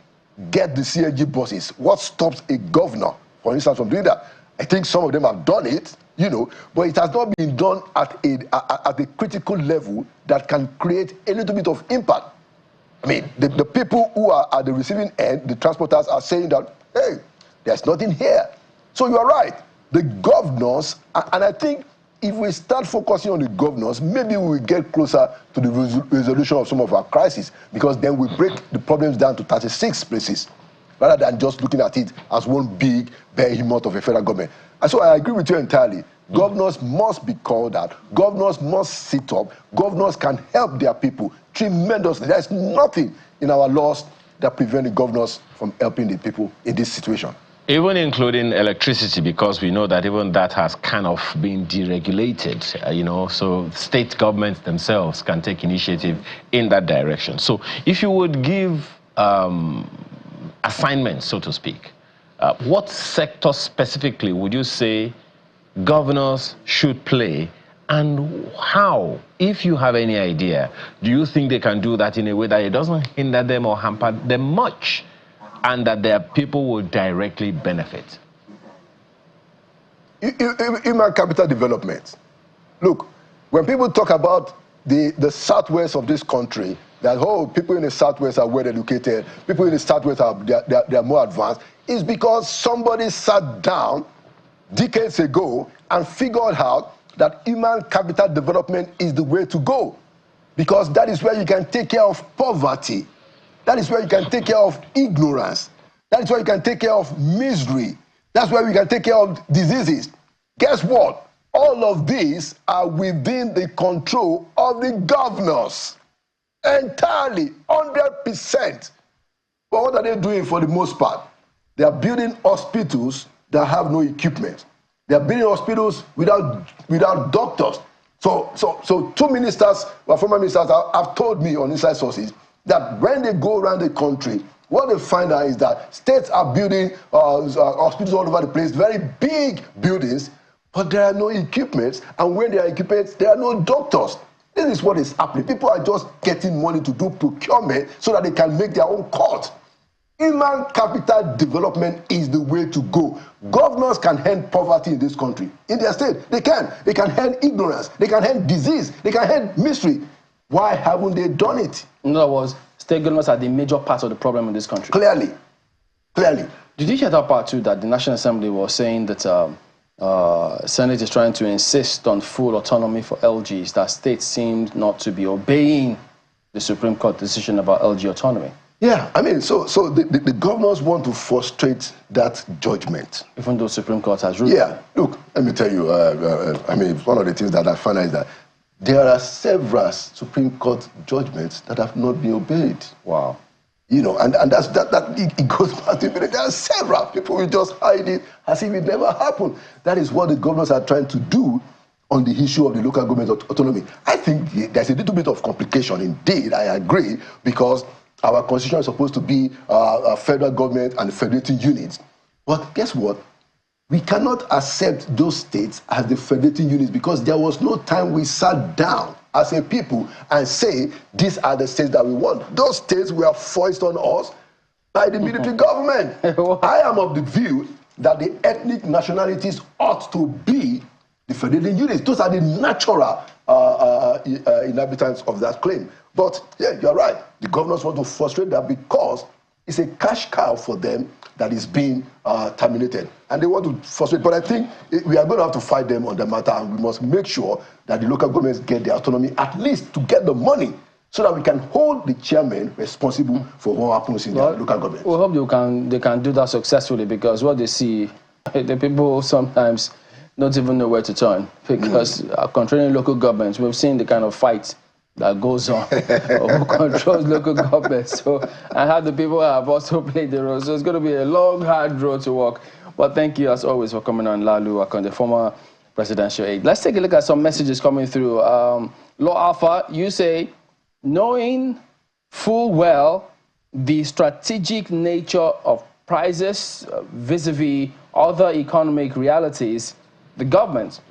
Get the CNG buses. What stops a governor, for instance, from doing that? I think some of them have done it, you know, but it has not been done at a critical level that can create a little bit of impact. I mean, the people who are at the receiving end, the transporters, are saying that, hey, there's nothing here. So you are right. The governors, and I think if we start focusing on the governors, maybe we will get closer to the resolution of some of our crises, because then we break the problems down to 36 places, rather than just looking at it as one big behemoth of a federal government. And so I agree with you entirely. Governors must be called out. Governors must sit up. Governors can help their people tremendously. There's nothing in our laws that prevent the governors from helping the people in this situation. Even including electricity, because we know that even that has kind of been deregulated, you know, so state governments themselves can take initiative in that direction. So if you would give assignments, so to speak, what sector specifically would you say governors should play, and how, if you have any idea, do you think they can do that in a way that it doesn't hinder them or hamper them much, and that their people will directly benefit? Human capital development. Look, when people talk about the southwest of this country, that, oh, people in the southwest are well educated, people in the southwest are they're more advanced, it's because somebody sat down decades ago and figured out that human capital development is the way to go, because that is where you can take care of poverty. That is where you can take care of ignorance. That is where you can take care of misery. That's where we can take care of diseases. Guess what? All of these are within the control of the governors. Entirely, 100%. But what are they doing for the most part? They are building hospitals that have no equipment. They are building hospitals without doctors. So two ministers, former ministers, have told me on inside sources that when they go around the country, what they find out is that states are building hospitals all over the place, very big buildings, but there are no equipments, and when there are equipments, there are no doctors. This is what is happening. People are just getting money to do procurement so that they can make their own cut. Human capital development is the way to go. Governors can end poverty in this country. In their state, they can. They can end ignorance. They can end disease. They can end misery. Why haven't they done it? In other words, state governments are the major part of the problem in this country. Clearly. Clearly. Did you hear that part too, that the National Assembly was saying that Senate is trying to insist on full autonomy for LGs, that states seemed not to be obeying the Supreme Court decision about LG autonomy? Yeah, I mean, so the governors want to frustrate that judgment. Even though Supreme Court has ruled. Yeah, look, let me tell you, I mean, one of the things that I find is that there are several Supreme Court judgments that have not been obeyed. Wow. You know, and it goes back to there are several people will just hide it as if it never happened. That is what the governors are trying to do on the issue of the local government autonomy. I think there's a little bit of complication indeed, I agree, because our constitution is supposed to be a federal government and federating units. But guess what? We cannot accept those states as the federating units because there was no time we sat down as a people and say, these are the states that we want. Those states were forced on us by the military government. I am of the view that the ethnic nationalities ought to be the federating units. Those are the natural inhabitants of that claim. But yeah, you're right. The governors want to frustrate that because it's a cash cow for them that is being terminated. And they want to frustrate. But I think we are going to have to fight them on the matter, and we must make sure that the local governments get their autonomy, at least to get the money, so that we can hold the chairman responsible for what happens in their local government. We hope they can do that successfully, because what they see, the people sometimes don't even know where to turn, because controlling local governments, we've seen the kind of fight that goes on, who controls local government. So, and how the people have also played the role. So it's going to be a long, hard road to walk. But thank you, as always, for coming on, Lalu Akon, the former presidential aide. Let's take a look at some messages coming through. Law Alpha, you say, knowing full well the strategic nature of prices vis-a-vis other economic realities, the government,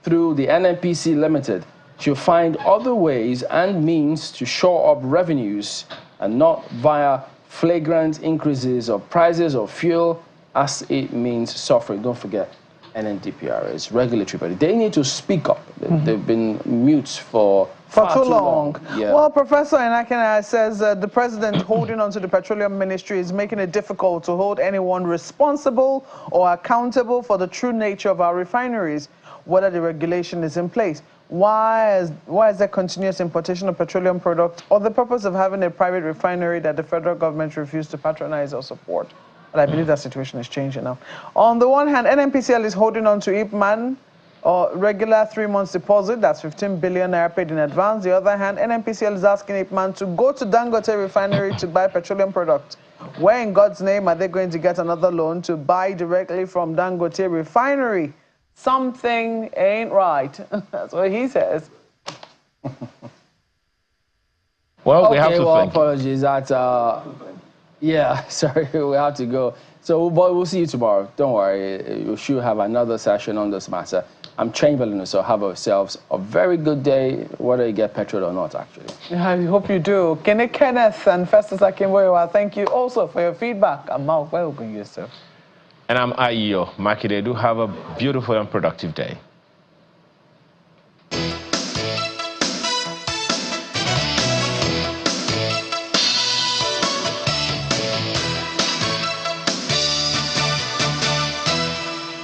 through the NNPC Limited, should find other ways and means to shore up revenues and not via flagrant increases of prices of fuel, as it means suffering. Don't forget, NNDPR is regulatory body. They need to speak up. They've been mute for too long. Yeah. Well, Professor Enakena says the president holding on to the Petroleum Ministry is making it difficult to hold anyone responsible or accountable for the true nature of our refineries, whether the regulation is in place. Why is there continuous importation of petroleum products, or the purpose of having a private refinery that the federal government refused to patronize or support? But I believe that situation is changing now. On the one hand, NNPCL is holding on to IPMAN, or regular 3 months deposit, that's 15 billion naira paid in advance. The other hand, NNPCL is asking IPMAN to go to Dangote refinery to buy petroleum products. Where in God's name are they going to get another loan to buy directly from Dangote refinery? Something ain't right. That's what he says. Well, we have to thank apologies that, yeah, sorry, we have to go. So, but we'll see you tomorrow. Don't worry, you should have another session on this matter. I'm Chamberlain, so have yourselves a very good day, whether you get petrol or not, actually. Yeah, I hope you do. Kenneth and Festus Akinboyewa, thank you also for your feedback. I'm Mark Welcome yourself. And I'm Aio Makide. Do have a beautiful and productive day.